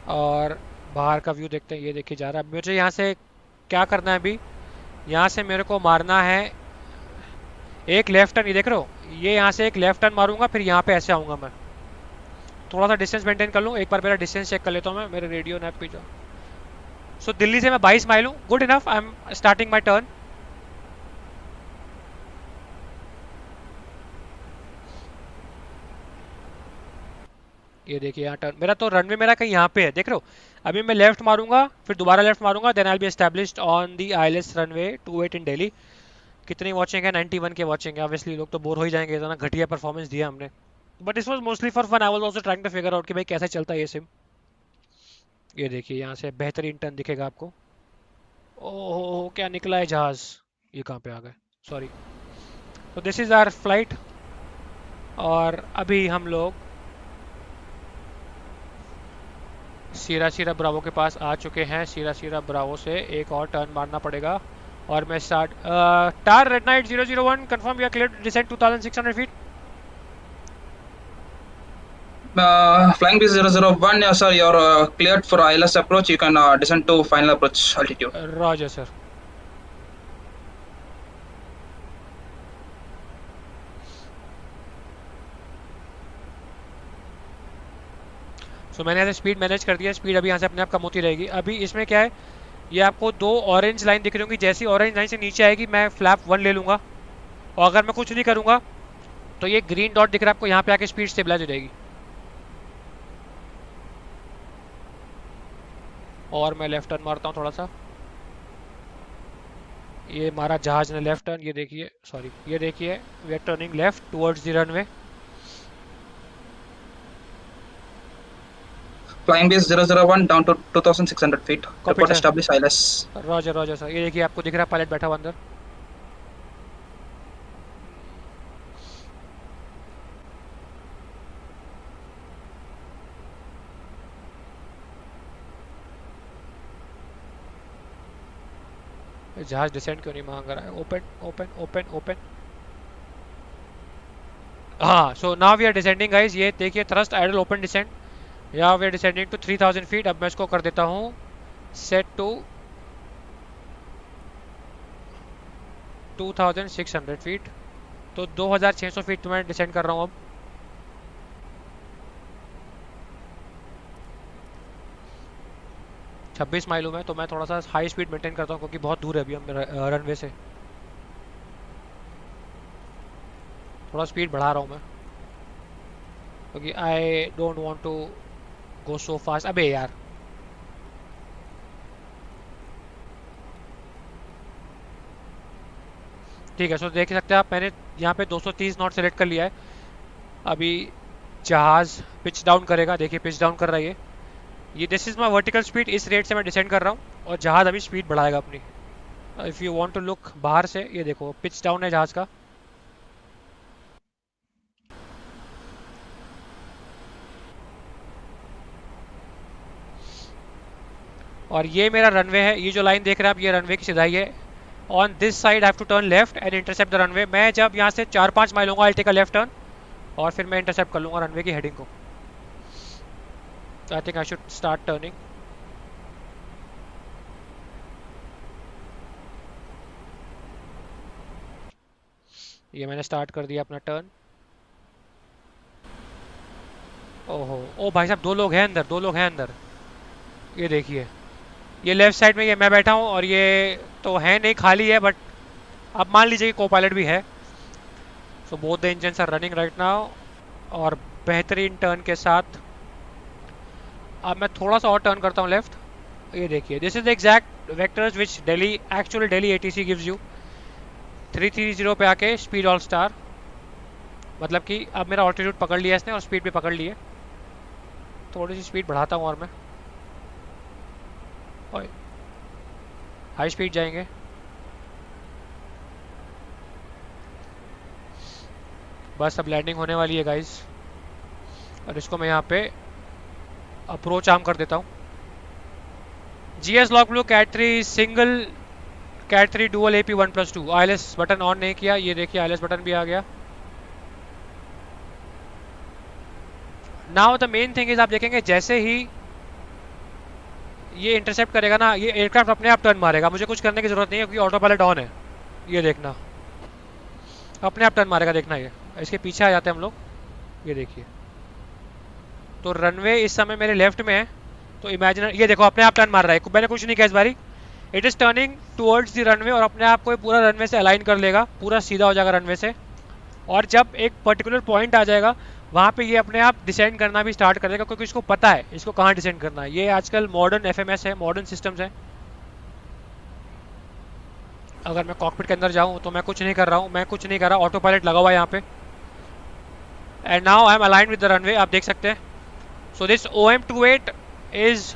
और बाहर का व्यू देखते हैं, ये देखिए जा रहा है। मुझे यहाँ से क्या करना है, अभी यहाँ से मेरे को मारना है एक लेफ्ट टर्न, ये देख रहे हो, ये यहाँ से एक लेफ्ट टर्न मारूंगा, फिर यहाँ पे ऐसे आऊँगा मैं। थोड़ा सा डिस्टेंस मेंटेन कर लूँ, एक बार मेरा डिस्टेंस चेक कर लेता हूँ मैं मेरे रेडियो नैप पे। सो दिल्ली से मैं 22 माइल हूँ, good enough. I am starting my turn. ये देखिए यहाँ टर्न, मेरा तो रनवे मेरा कहीं यहाँ पे है, देख रहे हो। अभी मैं लेफ्ट मारूंगा, फिर दोबारा लेफ्ट मारूंगा, then I will be established on the ILS runway 28 in Delhi. कितनी वॉचिंग है, 91 के वॉचिंग है। ऑब्वियसली लोग तो बोर हो ही जाएंगे, इतना घटिया परफॉर्मेंस दिया हमने, but this was mostly for fun. I was also trying to figure out कि भाई कैसे चलता है ये सिम। ये देखिए यहाँ से बेहतरीन टर्न दिखेगा आपको। ओह क्या निकला है जहाज, ये कहाँ पे आ गए, सॉरी। तो दिस इज आवर फ्लाइट, और अभी हम लोग सीरा ब्रावो के पास आ चुके हैं। सीरा ब्रावो से एक और टर्न मारना पड़ेगा, और मैं स्टार्ट टार रेड नाइट 001 confirm we are clear descent 2600 feet. Flying base 001, sir, you're cleared for ILS approach. You can descend to final approach altitude. Roger sir. तो मैंने ऐसे स्पीड मैनेज कर दिया, स्पीड अभी यहाँ से अपने आप कम होती रहेगी। अभी इसमें क्या है, ये आपको दो ऑरेंज लाइन दिख रही होंगी, जैसी ऑरेंज लाइन से नीचे आएगी मैं फ्लैप 1 ले लूँगा, और अगर मैं कुछ नहीं करूँगा तो ये ग्रीन डॉट दिख रहा है आपको, यहाँ पे आके स्पीड स्टेबलाइज हो जाएगी। और मैं लेफ्ट टर्न मारता हूँ थोड़ा सा, ये मारा जहाज ने लेफ्ट टर्न, ये देखिए, सॉरी ये देखिए, we are turning left towards the runway. Flying base 001 down to 2600 feet. Copy, Report sir. established ILS. Roger sir, ये देखिए आपको दिख रहा है पायलट बैठा हुआ अंदर। जहाज डिसेंट क्यों नहीं मांग रहा है, ओपन ओपन ओपन ओपन। हाँ, so now we are descending guys, ये देखिए थ्रस्ट आइडल ओपन डिसेंट, या we are descending to 3000 feet. अब मैं इसको कर देता हूँ सेट टू 2600 फीट, तो 2600 फीट मैं डिसेंड कर रहा हूँ अब। छब्बीस माइल हूँ मैं, तो मैं थोड़ा सा हाई स्पीड मेंटेन करता हूँ क्योंकि बहुत दूर है अभी हम रनवे से। थोड़ा स्पीड बढ़ा रहा हूँ मैं, क्योंकि I don't want to go so fast. अबे यार ठीक है, सो देख सकते हैं आप, मैंने यहाँ पे 230 नॉट सेलेक्ट कर लिया है। अभी जहाज पिच डाउन करेगा, देखिए पिच डाउन कर रहा है ये this is my vertical speed, इस रेट से मैं डिसेंड कर रहा हूँ और जहाज अभी स्पीड बढ़ाएगा अपनी। If you want to look बाहर से, ये देखो पिच डाउन है जहाज का। और ये मेरा रनवे है, ये जो लाइन देख रहे हैं आप, ये रनवे की सिधाई है। On this side I have to turn left and intercept the runway. मैं जब यहाँ से 4-5 माइल होगा, I take a left turn और फिर मैं इंटरसेप्ट कर लूँगा रनवे की हेडिंग को। I think I should start turning. ये मैंने स्टार्ट कर दिया अपना टर्न। ओहो, ओ भाई साहब, 2 लोग हैं अंदर, 2 लोग हैं अंदर। ये देखिए, ये लेफ्ट साइड में ये मैं बैठा हूँ और ये तो है नहीं, खाली है, बट अब मान लीजिए कि को पायलट भी है। So both the engines are running right now और बेहतरीन टर्न के साथ। अब मैं थोड़ा सा और टर्न करता हूँ लेफ्ट। ये देखिए, this is the exact vectors which Delhi actually Delhi ATC gives you. 330 पे आके स्पीड ऑल स्टार, मतलब कि अब मेरा ऑल्टीट्यूड पकड़ लिया इसने और स्पीड भी पकड़ ली है। थोड़ी सी स्पीड बढ़ाता हूँ और मैं हाई स्पीड जाएंगे। बस अब लैंडिंग होने वाली है गाइस, और इसको मैं यहाँ पे अप्रोच आर्म कर देता हूँ। GS lock blue cat 3 single cat 3 dual AP 1+2। ILS button on नहीं किया, ये देखिए ILS बटन भी आ गया। Now the main thing is, आप देखेंगे जैसे ही ये इंटरसेप्ट करेगा ना, ये एयरक्राफ्ट अपने आप टर्न मारेगा, मुझे कुछ करने की जरूरत नहीं है क्योंकि ऑटो पायलट ऑन है। ये देखना, अपने आप टर्न मारेगा, देखना। ये इसके पीछे आ जाते हैं हम लोग, ये देखिए। तो रनवे इस समय मेरे लेफ्ट में है, तो इमेजिनर, ये देखो अपने आप टर्न मार रहा है, मैंने कुछ नहीं किया इस बारी। It is turning towards the runway और अपने आप को पूरा रनवे से अलाइन कर लेगा, पूरा सीधा हो जाएगा रनवे से। और जब एक पर्टिकुलर पॉइंट आ जाएगा वहाँ पे ये अपने आप डिसेंड करना भी स्टार्ट कर देगा, क्योंकि इसको पता है इसको कहाँ डिसेंड करना है। ये आजकल मॉडर्न FMS है, मॉडर्न सिस्टम्स है। अगर मैं कॉकपिट के अंदर जाऊँ तो मैं कुछ नहीं कर रहा हूँ, मैं कुछ नहीं कर रहा, ऑटो पायलट लगा हुआ है यहाँ पे। And now I am aligned with the runway, आप देख सकते हैं। सो दिस OM28 इज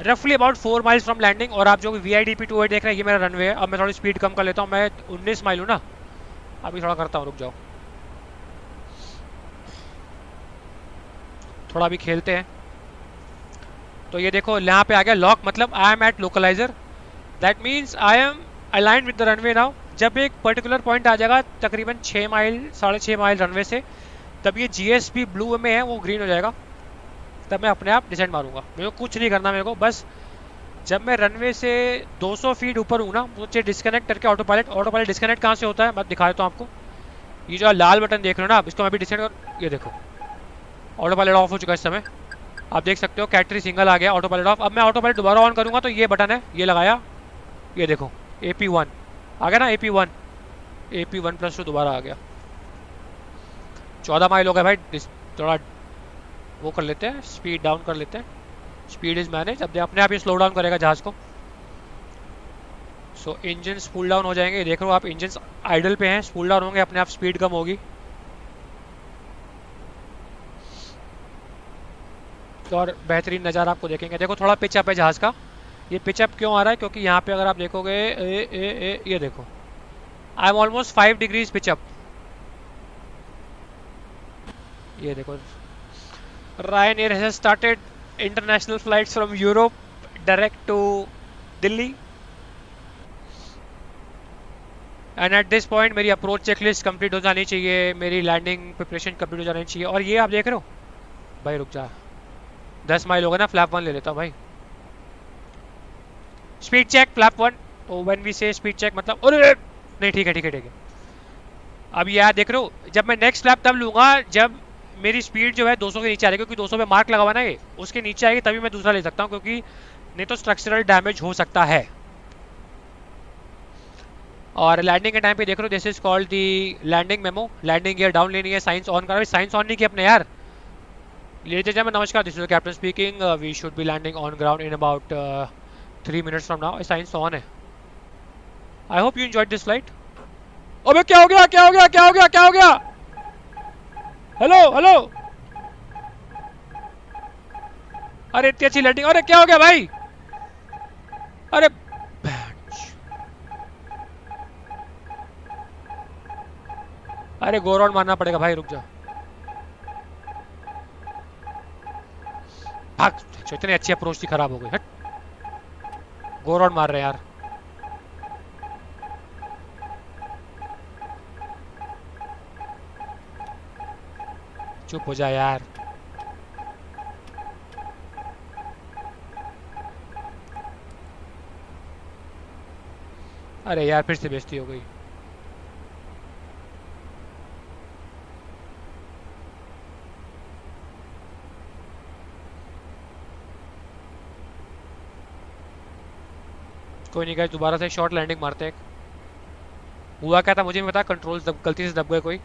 रफली अबाउट 4 माइल्स फ्रॉम लैंडिंग। और आप जो VIDP 28 देख रहे हैं, ये मेरा रनवे है। अब मैं थोड़ी स्पीड कम कर लेता हूँ, मैं 19 माइल हूँ ना, अभी थोड़ा करता हूँ, रुक जाओ, थोड़ा भी खेलते हैं। तो ये देखो यहाँ पे आ गया लॉक, मतलब I am at localiser, that means I am aligned with the runway now. जब एक पर्टिकुलर पॉइंट आ जाएगा तकरीबन 6 माइल 6.5 माइल रनवे से, तब ये GS भी ब्लू में है, वो ग्रीन हो जाएगा, तब मैं अपने आप डिसेंड मारूंगा। मेरे को कुछ नहीं करना, मेरे को बस जब मैं रनवे से 200 फीट ऊपर हूँ ना, मुझे डिस्कनेक्ट करके ऑटो पायलट डिस्कनेक्ट कहाँ से होता है मैं दिखा देता हूँ आपको। ये जो लाल बटन देख रहे हो ना, इसको मैं भी डिस्कनेक्ट कर, ये देखो ऑटो पायलट ऑफ हो चुका है इस समय। आप देख सकते हो कैट 3 सिंगल आ गया, ऑटो पायलट ऑफ। अब मैं ऑटो पायलट दोबारा ऑन करूंगा तो ये बटन है, ये लगाया, ये देखो AP1 आ गया ना, AP 1+2 दोबारा आ गया। 14 माइल हो गया भाई, थोड़ा वो कर लेते हैं, स्पीड डाउन कर लेते हैं। स्पीड इज मैनेज, अब अपने आप ये स्लो डाउन करेगा जहाज को। सो इंजन स्पूल डाउन हो जाएंगे, देख रहे हो आप, इंजन आइडल पे हैं, स्पूल डाउन होंगे, अपने आप स्पीड कम होगी। और बेहतरीन नज़ारा आपको देखेंगे। देखो थोड़ा पिचअप है जहाज का, ये पिचअप क्यों आ रहा है, क्योंकि यहाँ पे अगर आप देखोगे ये देखो आई एम ऑलमोस्ट 5 डिग्रीज पिचअप। ये देखो Ryanair has started international flights from Europe direct to Delhi, and at this point मेरी अप्रोच चेकलिस्ट कंप्लीट हो जानी चाहिए, मेरी लैंडिंग प्रिपरेशन कंप्लीट हो जानी चाहिए। और ये आप देख रहे हो भाई, रुक जा, 10 माइल हो गए ना, फ्लैप 1 ले लेता हूँ भाई। स्पीड चेक फ्लैप 1, तो व्हेन वी से स्पीड चेक मतलब अरे नहीं, ठीक है। अब ये देख रहे हो, जब मैं नेक्स्ट फ्लैप तब लूंगा जब मेरी स्पीड जो है 200 के नीचे आ रही है, क्योंकि 200 पे मार्क लगा हुआ ना, ये उसके नीचे आएगी तभी मैं दूसरा ले सकता हूँ, क्योंकि नहीं तो स्ट्रक्चरल डैमेज हो सकता है। और लैंडिंग के टाइम पे देख रहे हो, this is called the landing memo. Landing gear down लेनी है, साइंस ऑन करा, साइंस ऑन नहीं किया अपने यार, Ladies and gentlemen, namaskar. This is the captain speaking. We should be landing on ground in about 3 minutes from now. Signs on है. I hope you enjoyed this flight. अबे क्या हो गया? क्या हो गया? क्या हो गया? क्या हो गया? Hello hello. अरे इतनी अच्छी लैंडिंग. अरे क्या हो गया भाई? अरे अरे गो राउंड मारना पड़ेगा भाई. रुक जा. भाग. इतनी अच्छी अप्रोच थी, खराब हो गई. हट. गो राउंड मार रहे यार. चुप हो जा यार. अरे यार फिर से बेइज्जती हो गई. कोई नहीं गाइस, दोबारा से शॉर्ट लैंडिंग मारते हैं. हुआ क्या था मुझे नहीं पता, कंट्रोल्स गलती से दब गए कोई.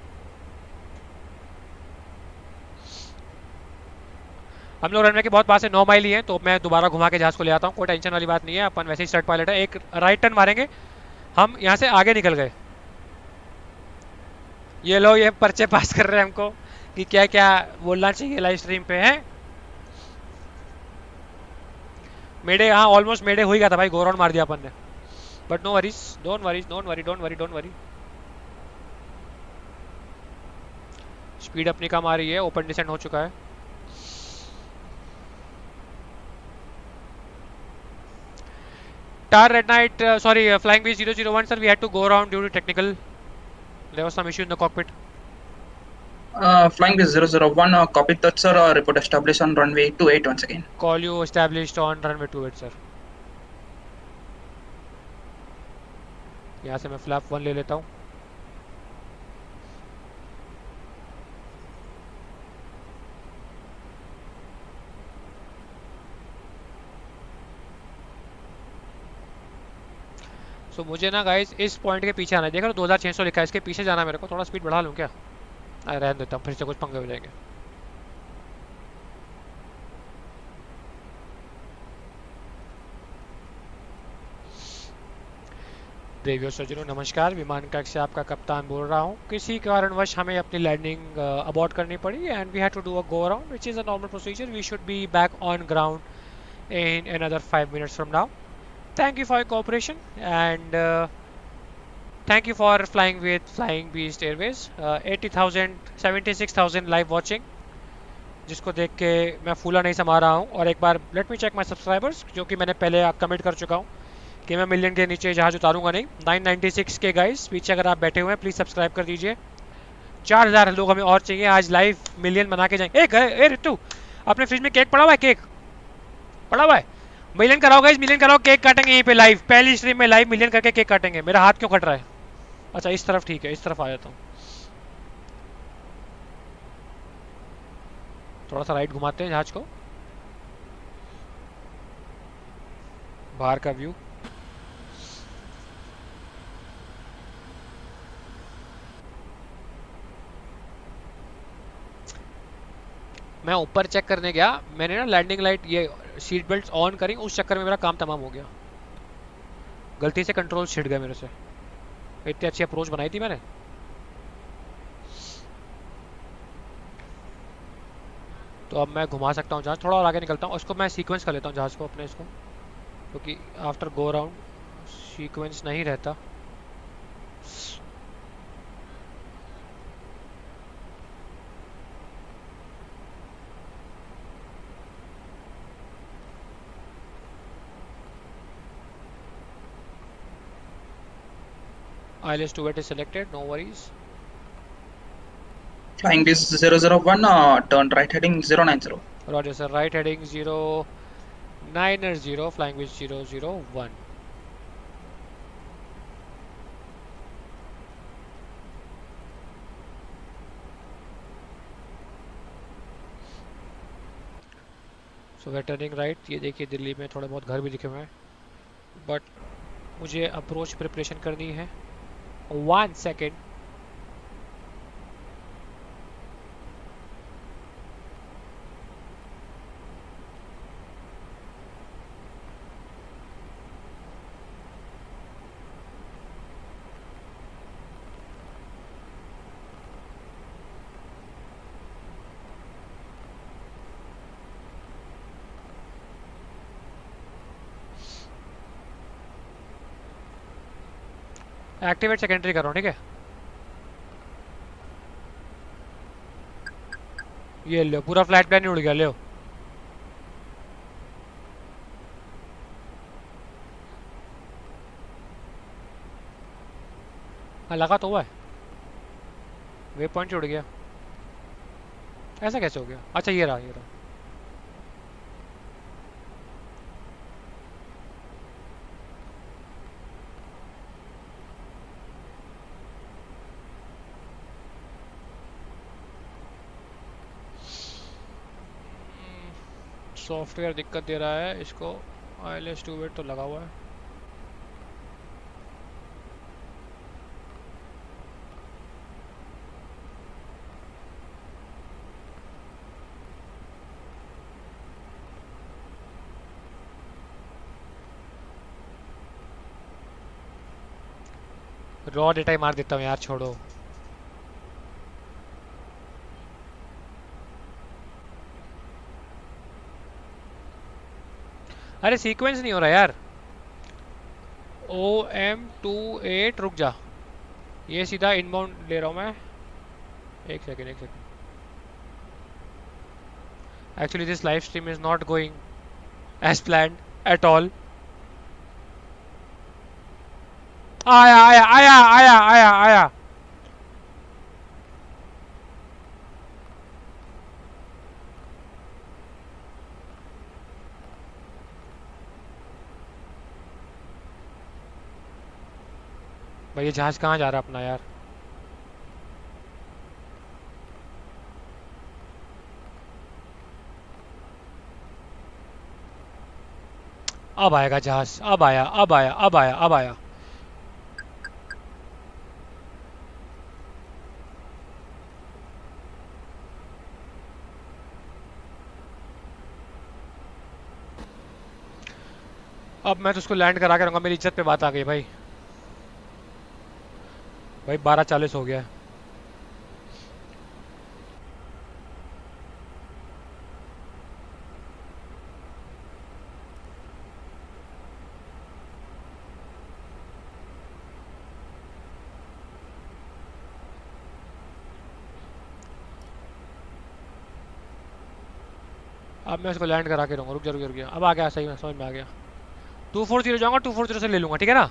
हम लोग रनवे के बहुत पास है, 9 माइल ही है, तो मैं दोबारा घुमा के जहाज को ले आता हूँ. कोई टेंशन वाली बात नहीं है, अपन वैसे ही स्टार्ट पायलट है. एक राइट टर्न मारेंगे, हम यहाँ से आगे निकल गए. ये लोग ये पर्चे पास कर रहे हैं हमको कि क्या क्या बोलना चाहिए लाइव स्ट्रीम पे है. मेडे, हाँ ऑलमोस्ट मेडे हो ही गया था भाई. गो राउंड मार दिया अपन ने. But no worries, don't worry, don't worry, don't worry, don't worry. Speed अपनी कम आ रही है, ओपन डिसेंट हो चुका है. Tar Red Knight, Flying Beast 001, sir, we had to go around due to technical. There was some issue in the cockpit. Flying Beast 001, copy that, sir. Report established on runway 28 once again. Call you established on runway 28, sir. यहाँ से मैं flap 1 ले लेता हूँ. तो मुझे ना guys इस पॉइंट के पीछे आना है. देखो 2600 लिखा है, इसके पीछे जाना है मेरे को. थोड़ा स्पीड बढ़ा लूँ क्या? रहने देता हूँ, फिर से कुछ पंगे हो जाएंगे. देवियो सज्जनों नमस्कार. विमान कक्ष से आपका कप्तान बोल रहा हूँ. किसी कारणवश हमें अपनी लैंडिंग अबॉर्ट करनी पड़ी and we had to do a go around which is a normal procedure. We should be back on ground in another 5 minutes from now. Thank you for your cooperation and thank you for flying with Flying Beast Airways. 80,000, 76,000 live watching, जिसको देख के मैं फूला नहीं समा रहा हूँ. और एक बार let me check my subscribers, जो कि मैंने पहले कमिट कर चुका हूँ कि मैं मिलियन के नीचे जहाज उतारूंगा नहीं. 996 के गाइस पीछे अगर आप बैठे हुए हैं प्लीज़ सब्सक्राइब कर दीजिए. 4000 लोग हमें और चाहिए. आज लाइव मिलियन बना के जाएंगे. ए रितु, अपने फ्रिज में केक पड़ा हुआ है? केक पड़ा हुआ है? मिलियन कराओ गाइस, मिलियन कराओ. केक काटेंगे यहीं पे लाइव, पहली स्ट्रीम में लाइव मिलियन करके केक काटेंगे. मेरा हाथ क्यों कट रहा है? अच्छा इस तरफ, ठीक है, इस तरफ आ जाता हूँ. थोड़ा सा राइट घुमाते हैं जहाज को, बाहर का व्यू. मैं ऊपर चेक करने गया, मैंने ना लैंडिंग लाइट ये सीट बेल्ट ऑन करी, उस चक्कर में मेरा काम तमाम हो गया. गलती से कंट्रोल छिड़ गया मेरे से. इतनी अच्छी अप्रोच बनाई थी मैंने. तो अब मैं घुमा सकता हूँ जहाज. थोड़ा और आगे निकलता हूँ. उसको मैं सीक्वेंस कर लेता हूँ जहाज को अपने, इसको, क्योंकि आफ्टर गो राउंड सीक्वेंस नहीं रहता. ILS 28 is selected, no worries. Flying Beast 001, turn right heading 090. Roger sir, right heading 090, Flying Beast 001. So we're turning right. ये देखिए दिल्ली में थोड़े बहुत घर भी दिखे हुए हैं, बट मुझे अप्रोच प्रिपरेशन करनी है. 1 second. एक्टिवेट सेकेंडरी कर रहा हूँ, ठीक है। ये लो, पूरा फ्लाइट प्लान ही उड़ गया, ले। हाँ लगा तो हुआ है, वे पॉइंट उड़ गया। ऐसा कैसे हो गया? अच्छा ये रहा, ये रहा। सॉफ्टवेयर दिक्कत दे रहा है इसको। ILS 2 वेट तो लगा हुआ है। रॉ डेटा ही मार देता हूँ यार, छोड़ो। अरे सीक्वेंस नहीं हो रहा यार। OM28 रुक जा, ये सीधा इनबाउंड ले रहा हूँ मैं। एक सेकेंड, एक second. Actually this live stream is not going as planned at all. आया आया आया आया आया आया। भाई ये जहाज कहाँ जा रहा है अपना यार? अब आएगा जहाज, अब आया, अब आया, अब आया, अब आया। अब मैं तो उसको लैंड करा के रहूंगा। मेरी इज्जत पे बात आ गई भाई। भाई 12:40 हो गया है। अब मैं उसको लैंड करा के रहूंगा। रुक जा, रुक जा, रुक जा। अब आ गया, सही में समझ में आ गया। 240 जाऊंगा, 240 से ले लूंगा, ठीक है ना?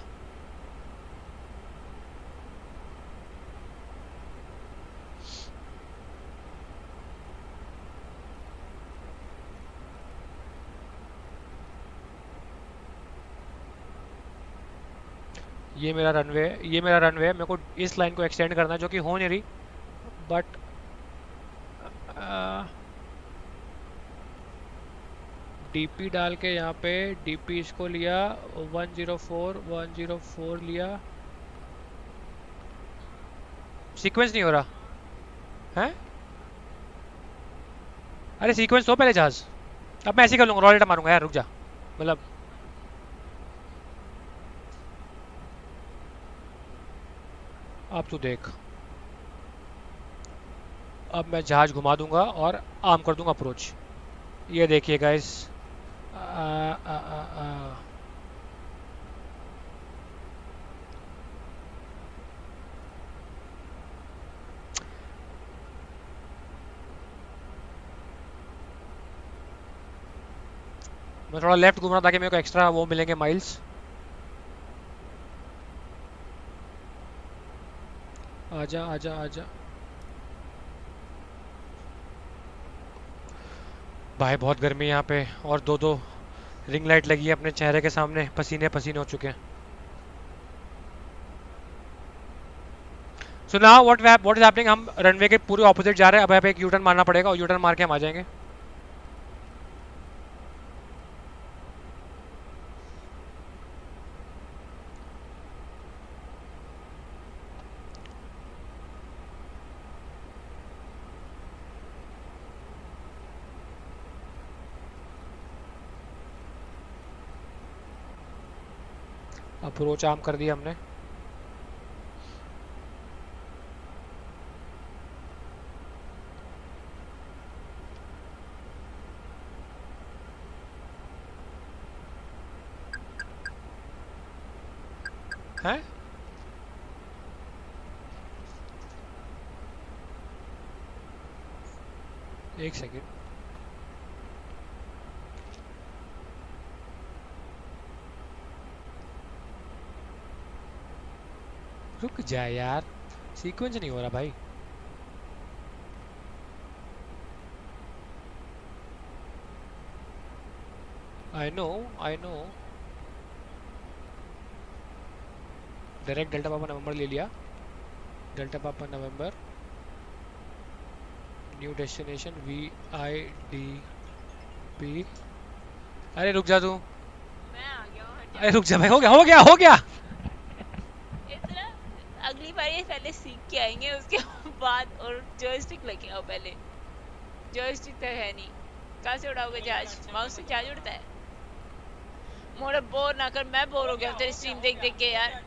ये मेरा रनवे, ये मेरा रनवे है। मेरे को इस लाइन को एक्सटेंड करना है, जो कि हो नहीं रही, बट डीपी डाल के यहाँ पे डीपी इसको लिया 104 लिया। सीक्वेंस नहीं हो रहा है। अरे सीक्वेंस हो पहले जहाज। अब मैं ऐसे ही कर लूंगा, रॉलेटा मारूंगा यार, रुक जा। मतलब अब तू देख, अब मैं जहाज घुमा दूंगा और आर्म कर दूंगा अप्रोच। ये देखिए गाइस। मैं थोड़ा लेफ्ट घूम रहा ताकि मेरे को एक्स्ट्रा वो मिलेंगे माइल्स। आजा आजा आजा भाई, बहुत गर्मी है यहाँ पे, और दो रिंग लाइट लगी है अपने चेहरे के सामने। पसीने पसीने हो चुके हैं। So now what is happening, हम रनवे के पूरे ऑपोजिट जा रहे हैं। अब यहाँ पे एक यूटर्न मारना पड़ेगा और यूटर्न मार के हम आ जाएंगे। अप्रोच आर्म कर दिया हमने। हैं? एक सेकेंड, रुक जा यार, सीक्वेंस नहीं हो रहा भाई। I know, I know. Direct delta पापा नवंबर ले लिया, डेल्टा पापा नवंबर, न्यू डेस्टिनेशन VIDP। अरे रुक जा तू, मैं आ गया हूँ, हट अरे रुक जा भाई, हो गया हो गया हो गया। जा। इतना अगली बार ये पहले सीख के आएंगे, उसके बाद और जॉयस्टिक लेके आओ पहले। जॉयस्टिक तो है नहीं, कहाँ से उड़ाओगे जहाज? माउस से जहाज उड़ता है? मोड़ा बोर ना कर, मैं बोर हो गया तेरी स्ट्रीम देख देख के यार।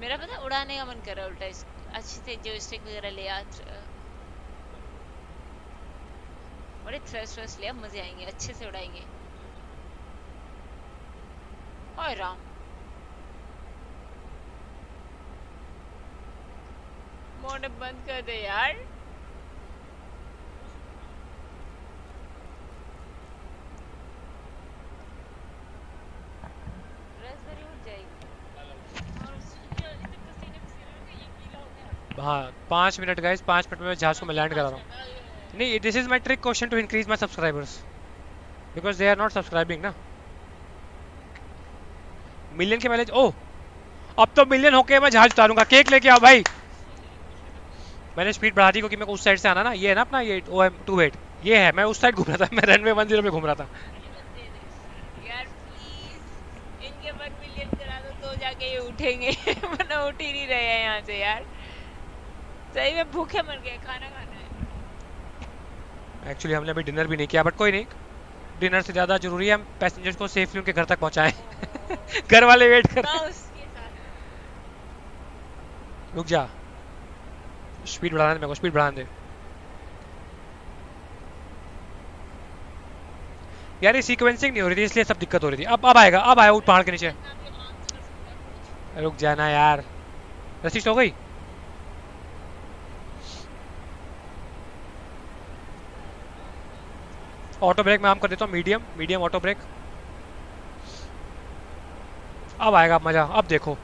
मेरा पता उड़ाने का मन कर रहा है उल्टा, अच्छे से जॉयस्टिक वगैरह ले आ, बड़े थ्रस्ट ले, अब मजे आएंगे, अच्छे से उड़ाएंगे। ओए राम, मोड़ बंद कर दे यार। रास्पबेरी उठ जाएगी और सूर्य इतने पसीने पसीने हो गए, ये गीला हो गया। हाँ 5 मिनट गाइस, 5 मिनट में मैं जहाज को मैं लैंड करा रहा हूँ। नहीं, this is my trick question to increase my subscribers, because they are not subscribing ना। मिलियन के पहले, ओह अब तो मिलियन होके मैं जहाज उतारूंगा। केक लेके आओ भाई। मैंने स्पीड बढ़ा दी क्योंकि मेरे को उस साइड से आना ना, ये है ना अपना ये OM28, ये है, मैं उस साइड घूम रहा था, मैं रनवे 10 पे घूम रहा था। यार प्लीज इनके 1 मिलियन करा दो तो जाके ये उठेंगे वरना उठ ही नहीं रहे हैं यहाँ से यार। सही में भूखे मर गए, खाना खाना है। एक्चुअली हमने अभी डिनर भी नहीं किया, बट कोई नहीं, डिनर से ज़्यादा जरूरी है हम पैसेंजर्स को सेफली उनके घर तक पहुँचाएं। घर वाले वेट कर। माउस के साथ रुक जा, स्पीड बढ़ाने दे मेरे को, स्पीड बढ़ाने दे यार। ये सीक्वेंसिंग नहीं हो रही थी इसलिए सब दिक्कत हो रही थी। अब आएगा, अब आया ऊट पहाड़ के नीचे। रुक जाना यार, रसिस्ट हो गई। ऑटो ब्रेक मैं ऑन कर देता हूँ, मीडियम ऑटो ब्रेक। अब आएगा मजा, अब देखो,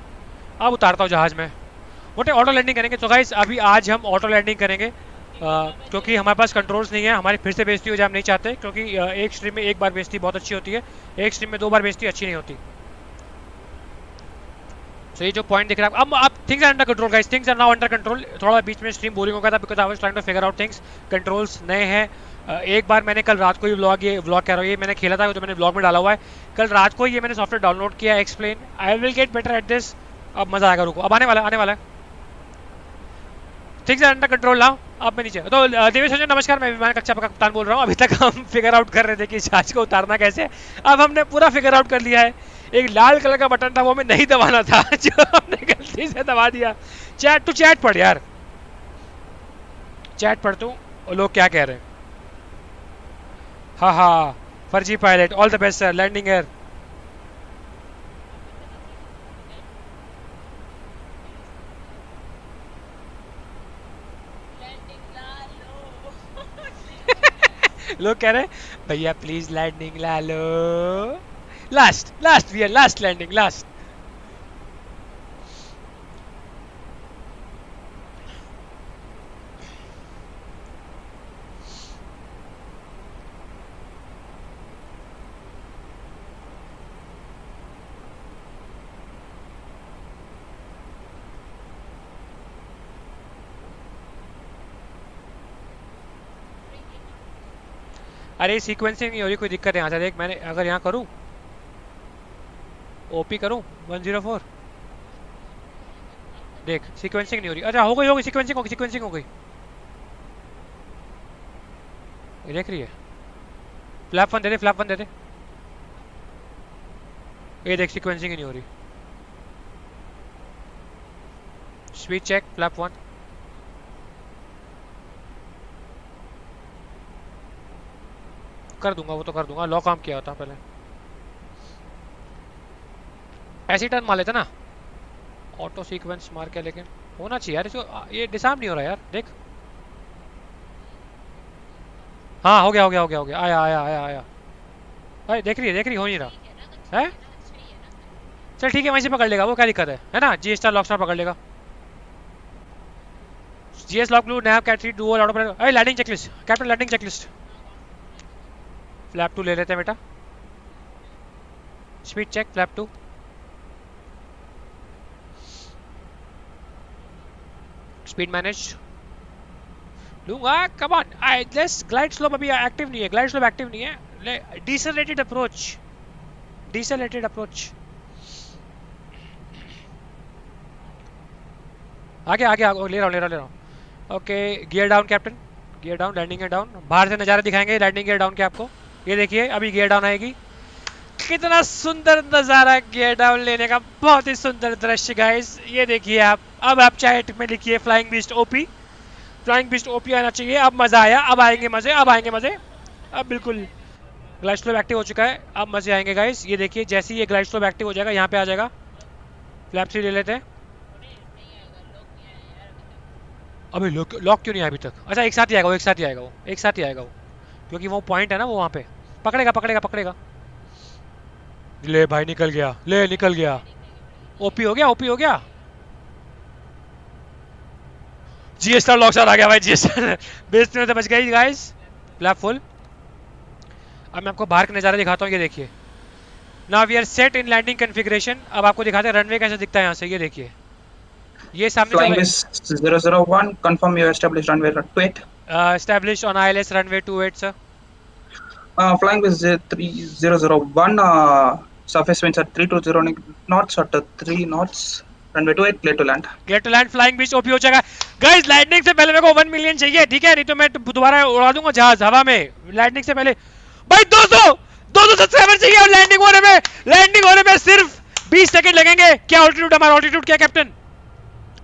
अब उतारता हूँ जहाज में। बोटे ऑटो लैंडिंग करेंगे। तो गाइस अभी आज हम ऑटो लैंडिंग करेंगे क्योंकि हमारे पास कंट्रोल्स नहीं है। हमारी फिर से बेइज्जती हो जाए हम नहीं चाहते, क्योंकि एक स्ट्रीम में एक बार बेइज्जती बहुत अच्छी होती है, एक स्ट्रीम में 2 बार बेइज्जती अच्छी नहीं होती। तो ये जो पॉइंट दिख रहा है अब things are under control guys, things are now under control. थोड़ा बीच में स्ट्रीम बोरिंग हो गया था because I was trying to figure out things. Controls नए हैं। एक बार मैंने कल रात को ही व्लॉग कह रहा हूँ, ये मैंने खेला था जो मैंने व्लॉग में डाला हुआ है, कल रात को ही ये मैंने सॉफ्टवेयर डाउनलोड किया। Explain, I will get better at this. अब मजा आएगा, रुको, अब आने वाला है। Things are under control now. अब मैं नीचे तो देवेश नमस्कार, मैं विमान कक्षा का कप्तान बोल रहा हूँ। अभी तक हम फिगर आउट कर रहे थे कि जहाज को उतारना कैसे, अब हमने पूरा फिगर आउट कर लिया है। एक लाल कलर का बटन था वो हमें नहीं दबाना था जो हमने गलती से दबा दिया। चैट पढ़ यार, चैट पढ़ तू, लोग क्या कह रहे हैं। हाँ फर्जी pilot, all the best sir, landing air. लोग कह रहे हैं भैया प्लीज लैंडिंग ला लो। लास्ट भैया, लास्ट लैंडिंग, लास्ट। अरे सीक्वेंसिंग नहीं हो रही, कोई दिक्कत है। यहाँ से देख, मैंने अगर यहाँ करूँ ओपी करूँ 104, देख सीक्वेंसिंग नहीं हो रही। अच्छा हो गई सीक्वेंसिंग हो गई। देख रही है, फ्लैप 1 दे दे। ये देख सीक्वेंसिंग ही नहीं हो रही। Speed check, flap 1। कर दूंगा, वो तो कर दूंगा, लॉक ऑन किया होता पहले। ऐसी टर्न मार लेते ना, ऑटो सीक्वेंस मार के, लेकिन होना चाहिए यार इसको। ये डिसआर्म नहीं हो रहा यार, देख। हाँ हो गया हो गया हो गया हो गया, आया आया आया आया। अरे देख रही हो नहीं रहा है। चल ठीक है, वहीं से पकड़ लेगा वो, क्या दिक्कत है ना। जी स्टार लॉक स्टार पकड़ लेगा। जीएस लॉक ब्लू नैव कैटरी डुओ ऑटो। अरे landing checklist captain, landing checklist. Flap 2 ले लेते हैं बेटा। Speed check flap 2। Speed manage लूंगा। Come on I let's glide slope अभी एक्टिव नहीं है, ग्लाइड स्लोप एक्टिव नहीं है। Decelerated approach, decelerated approach. आगे आगे आगे ले रहा हूँ। Okay gear down captain, gear down, landing gear down. बाहर से नज़ारा दिखाएंगे लैंडिंग गियर डाउन के आपको। ये देखिए अभी गियर डाउन आएगी। कितना सुंदर नज़ारा गियर डाउन लेने का, बहुत ही सुंदर दृश्य गाइस। ये देखिए आप। अब आप चाहे में लिखिए flying beast OP, flying beast OP आना चाहिए। अब मज़ा आया, अब आएंगे मज़े, अब आएंगे मज़े। अब बिल्कुल ग्लाइड स्लोप एक्टिव हो चुका है, अब मज़े आएंगे गाइस। ये देखिए जैसे ही ये ग्लाइड स्लोप एक्टिव हो जाएगा यहाँ पे आ जाएगा। फ्लैप 3 ले लेते हैं। अभी लॉक क्यों नहीं आया अभी तक? अच्छा एक साथ ही आएगा वो, एक साथ ही आएगा वो, एक साथ ही आएगा वो, क्योंकि वो पॉइंट है ना वो वहाँ पे। पकड़ेगा पकड़ेगा पकड़ेगा। ले भाई निकल गया, ले निकल गया। ओपी हो गया, ओपी हो गया। जीएसआर लॉक स्टार आ गया भाई, जीएसआर बेस्ट में से बच गई गाइस। Flap full. अब मैं आपको बाहर का नज़ारा दिखाता हूँ, ये देखिए। Now we are set in landing configuration. अब आपको दिखाते हैं रनवे कैसे दिखता है यहाँ से। ये देखिए ये सामने Flying Beast 001, confirm you established runway 28. established on ILS runway 28 sir. Flying Beast 3001, surface winds at 320 knots at 3 knots, runway 28, clear to land. Clear to land, flying beast OP हो जाएगा गाइस। लैंडिंग से पहले मेरे को 1 million चाहिए, ठीक है? नहीं तो मैं दोबारा उड़ा दूंगा जहाज हवा में। लैंडिंग से पहले भाई 200 सब्सक्राइबर चाहिए और लैंडिंग होने में सिर्फ 20 सेकंड लगेंगे। क्या ऑल्टीट्यूड, हमारा ऑल्टीट्यूड क्या कैप्टन?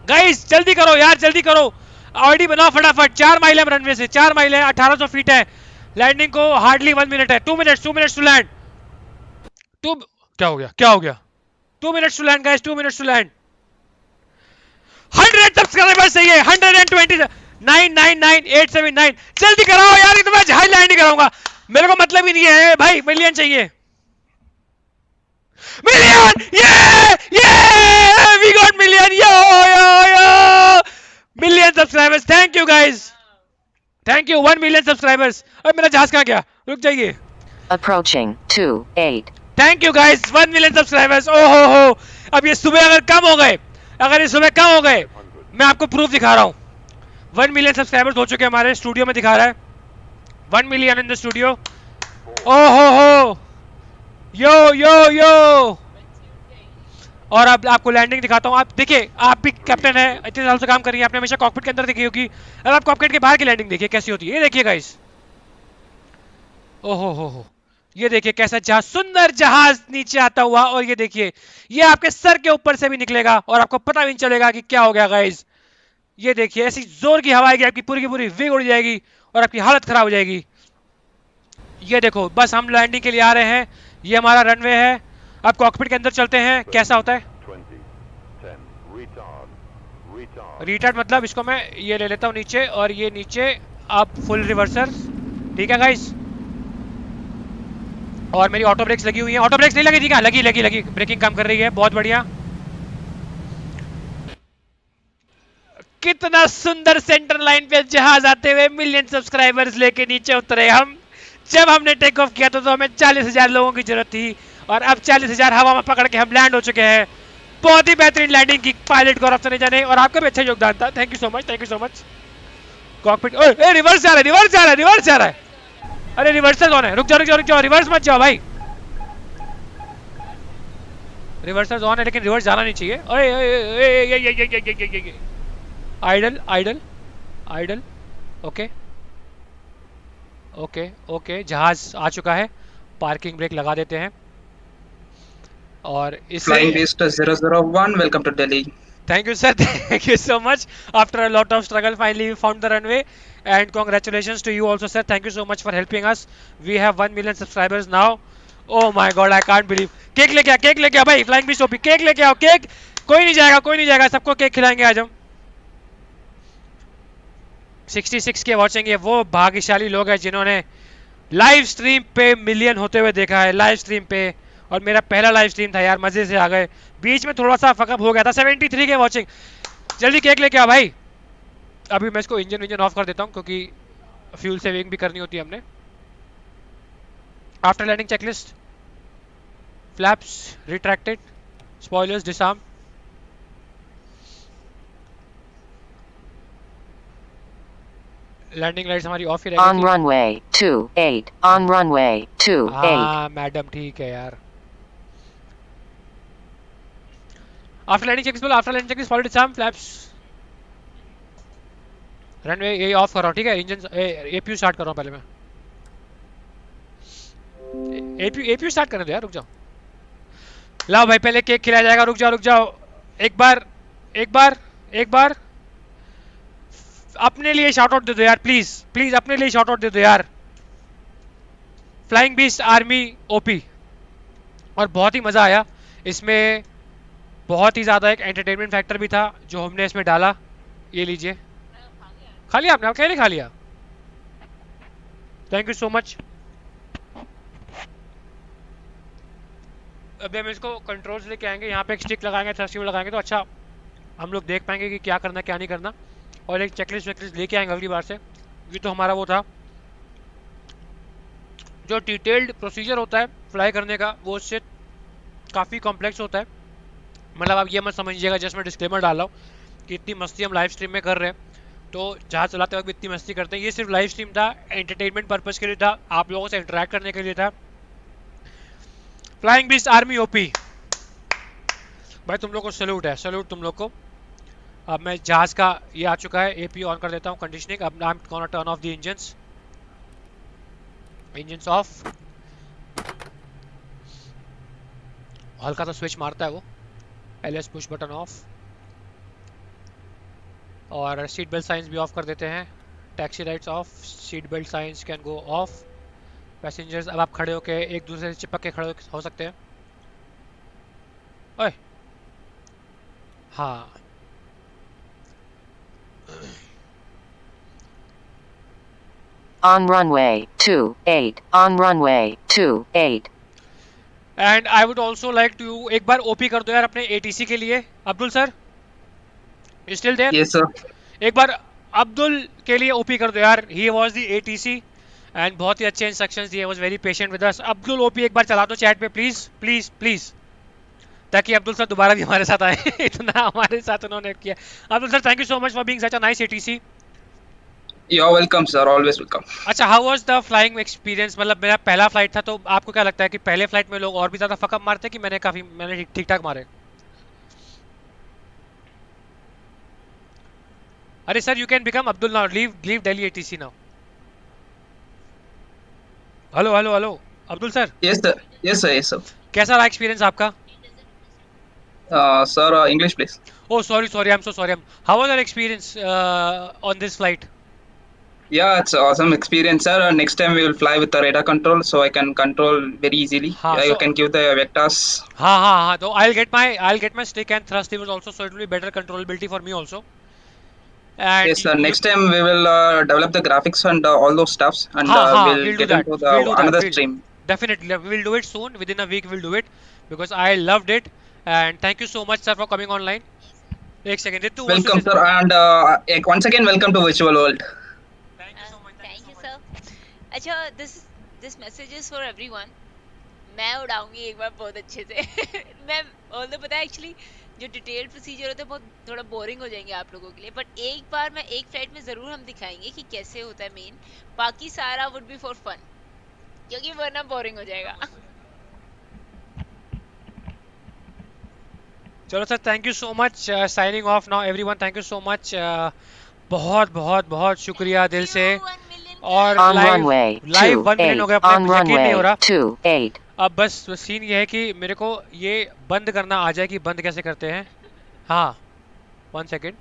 गाइस जल्दी करो यार, जल्दी करो। ऑलरेडी बनाओ फटाफट। 4 माइल है रनवे से, 4 माइल है, 1800 फीट है। लैंडिंग को हार्डली 1 मिनट है। 2 मिनट्स टू लैंड। क्या हो गया 2 minutes to land guys, 2 minutes to land. 100 subscribers चाहिए। 120 999879। जल्दी कराओ यार, ये तो मैं जहाज लैंड नहीं कराऊंगा, मेरे को मतलब ही नहीं है भाई। मिलियन चाहिए, मिलियन। ये we got million. Yo million subscribers. Thank you guys, thank you. 1 million subscribers. अब मेरा जहाज कहाँ गया? रुक जाइए। Approaching 28. Thank you guys, 1 million subscribers. ओहो हो। अब ये सुबह अगर कम हो गए, मैं आपको प्रूफ दिखा रहा हूँ। 1 मिलियन सब्सक्राइबर्स हो चुके हैं हमारे। स्टूडियो में दिखा रहा है 1 मिलियन इन द स्टूडियो। ओहो हो, यो। और अब आपको लैंडिंग दिखाता हूँ। आप देखिए, आप भी कैप्टन है, इतने साल से काम कर रही है, आपने हमेशा कॉकपिट के अंदर देखी होगी। अब आप कॉकपिट के बाहर की लैंडिंग देखिए कैसी होती है। ये देखिए गाइस, ओहो हो, ये देखिए कैसा जहाज, सुंदर जहाज नीचे आता हुआ। और ये देखिए ये आपके सर के ऊपर से भी निकलेगा और आपको पता भी नहीं चलेगा कि क्या हो गया गाइस। ये देखिए ऐसी जोर की हवा आएगी, आपकी पूरी की पूरी विग उड़ जाएगी और आपकी हालत खराब हो जाएगी। ये देखो बस हम लैंडिंग के लिए आ रहे हैं। ये हमारा रनवे है। अब कॉकपिट के अंदर चलते हैं, कैसा होता है। रिटार्ड मतलब इसको मैं ये ले लेता हूँ नीचे, और ये नीचे अब फुल रिवर्सर, ठीक है गाइस। और मेरी ऑटो ब्रेक्स लगी हुई हैं। ऑटो ब्रेक्स नहीं लगी थी क्या? लगी। ब्रेकिंग काम कर रही है, बहुत बढ़िया। कितना सुंदर सेंटर लाइन पे जहाज आते हुए मिलियन सब्सक्राइबर्स लेके नीचे उतरे हम। जब हमने टेक ऑफ किया था तो हमें 40,000 लोगों की जरूरत थी, और अब 40,000 हवा में पकड़ के हम लैंड हो चुके हैं। बहुत ही बेहतरीन लैंडिंग की पायलट गौरव तनेजा ने, और आपका भी अच्छा योगदान था। Thank you so much. Cockpit reverse जा रहा है। अरे रिवर्सर कौन है? रुक जाओ, रिवर्स मत जाओ भाई। रिवर्सर ऑन है लेकिन रिवर्स जाना नहीं चाहिए। आइडल। ओके जहाज आ चुका है। पार्किंग ब्रेक लगा देते हैं और इसे Flying Beast 001, welcome to Delhi. Thank you sir, thank you so much. After a lot of struggle, finally we found the runway, and congratulations to you also sir. Thank you so much for helping us. We have 1 million subscribers now. Oh my god, I can't believe. Cake लेके आ भाई, flying beast OP. Cake लेके आओ, cake. कोई नहीं जाएगा, सबको cake खिलाएंगे आज हम। 66 के वॉचिंग। ये वो भाग्यशाली लोग हैं जिन्होंने लाइव स्ट्रीम पे मिलियन होते हुए देखा है, लाइव स्ट्रीम पे। और मेरा पहला लाइव स्ट्रीम था यार, मजे से आ गए। बीच में थोड़ा सा फकअप हो गया था। 73 के वॉचिंग। जल्दी केक लेके आ भाई। अभी मैं इसको इंजन ऑफ कर देता हूँ क्योंकि फ्यूल सेविंग भी करनी होती है हमने। After landing checklist, flaps retracted, spoilers disarm. Landing lights हमारी ऑफ ही On रहेगी। runway 28. On runway 28. हाँ मैडम ठीक है यार। After landing checklist, after landing checklist, follow disarm, flaps. Runway ये ऑफ कर रहा हूँ, ठीक है। इंजन एपीयू स्टार्ट कर रहा हूँ पहले मैं। एपीयू स्टार्ट करने दो यार, रुक जाओ। लाओ भाई पहले केक खिलाया जाएगा। रुक जाओ रुक जाओ। एक बार अपने लिए शाउट आउट दे दो यार, प्लीज प्लीज अपने लिए शाउट आउट दे दो यार। Flying beast army OP. और बहुत ही मजा आया इसमें। बहुत ही ज्यादा एक एंटरटेनमेंट फैक्टर भी था जो हमने इसमें डाला। ये लीजिए, खा लिया आपने? अकेले खा लिया? Thank you so much. अभी हम इसको कंट्रोल्स लेके आएंगे, यहाँ पे एक स्टिक लगाएंगे, थ्रस्टर लगाएंगे तो अच्छा हम लोग देख पाएंगे कि क्या करना क्या नहीं करना। और एक चेकलिस्ट लेके आएंगे अगली बार से। ये तो हमारा वो था जो डिटेल्ड प्रोसीजर होता है फ्लाई करने का, वो उससे काफ़ी कॉम्प्लेक्स होता है। मतलब आप ये मत समझिएगा, जस्ट मैं डिस्क्लेमर डाल रहा हूँ कि इतनी मस्ती हम लाइव स्ट्रीम में कर रहे हैं तो जहाज चलाते वक्त भी इतनी मस्ती करते हैं। ये सिर्फ लाइव स्ट्रीम था, एंटरटेनमेंट पर्पस के लिए था, आप लोगों से इंटरेक्ट करने के लिए था। फ्लाइंग बीस्ट आर्मी ओपी भाई, तुम लोग को सैल्यूट है, सैल्यूट तुम लोग को। अब मैं जहाज का ये आ चुका है, एपी ऑन कर देता हूँ, कंडीशनिंग। अब आई am gonna turn off the engines. Engines of. हल्का सा स्विच मारता है वो। LS push button of. और सीट बेल्ट साइंस भी ऑफ कर देते हैं। Taxi lights off, seat belt science can go of. Passengers अब आप खड़े होके एक दूसरे से चिपक के खड़े हो सकते हैं। ओए हाँ, On runway 28. On runway 28. And I would also like to एक बार ओपी कर दो यार अपने एटीसी के लिए। Abdul sir still there? Yes, sir. एक बार अब्दुल के लिए ओपी कर दो यार। He was the ATC and बहुत ही अच्छे इंस्ट्रक्शंस दिए, was very patient with us. Abdul OP एक बार चला दो चैट पे प्लीज प्लीज प्लीज, ताकि अब्दुल सर दोबारा भी हमारे साथ आए। इतना हमारे साथ उन्होंने किया। Abdul sir thank you so much for being such a nice ATC. You're welcome, sir. Always welcome. अच्छा, how was the flying experience? मतलब मेरा पहला फ्लाइट था, तो आपको क्या लगता है कि पहले फ्लाइट में लोग और भी ज्यादा फकअप मारते कि मैंने ठीक ठाक मारे? अरे sir, you can become Abdul now, leave Delhi ATC now. Hello hello hello Abdul sir, Yes, sir. Yes, sir. Yes, sir. कैसा रहा एक्सपीरियंस आपका? Sir, English, please. Oh, sorry, I am so sorry. How was your experience on this flight? Yeah, it's an awesome experience, sir. Next time we will fly with the radar control, so I can control very easily. हाँ, Yeah, you so- can give the vectors. हाँ, तो I'll get my stick and thrust levers also, so it will be better controllability for me also. And Yes, sir. Next time we will develop the graphics and all those stuffs, and we'll we'll do get that. into the We'll do that. another We'll- stream. Definitely, we will do it soon. Within a week, we'll do it because I loved it. And thank you so much, sir, for coming online. एक second, Ritu, wants to Welcome, say sir, and once again, welcome to virtual world. Thank you so much. Thank you sir. अच्छा, this message is for everyone. मैं उड़ाऊंगी एक बार बहुत अच्छे से। मैं तो पता है एक्चुअली जो डिटेल्ड प्रोसीजर होते हैं बहुत थोड़ा बोरिंग हो जाएंगे आप लोगों के लिए, बट एक बार मैं एक फ्लाइट में जरूर हम दिखाएंगे कि कैसे होता है मेन। बाकी सारा वुड बी फॉर फन, क्योंकि वरना बोरिंग हो जाएगा। चलो sir, thank you so much. Signing off now everyone, thank you so much. बहुत बहुत बहुत शुक्रिया दिल से। और On लाइव runway 1 मिलियन हो 28. गए अपने, On मुझे यकीन नहीं हो runway रहा। 28. अब बस सीन ये है कि मेरे को ये बंद करना आ जाए कि बंद कैसे करते हैं। हाँ, 1 सेकेंड।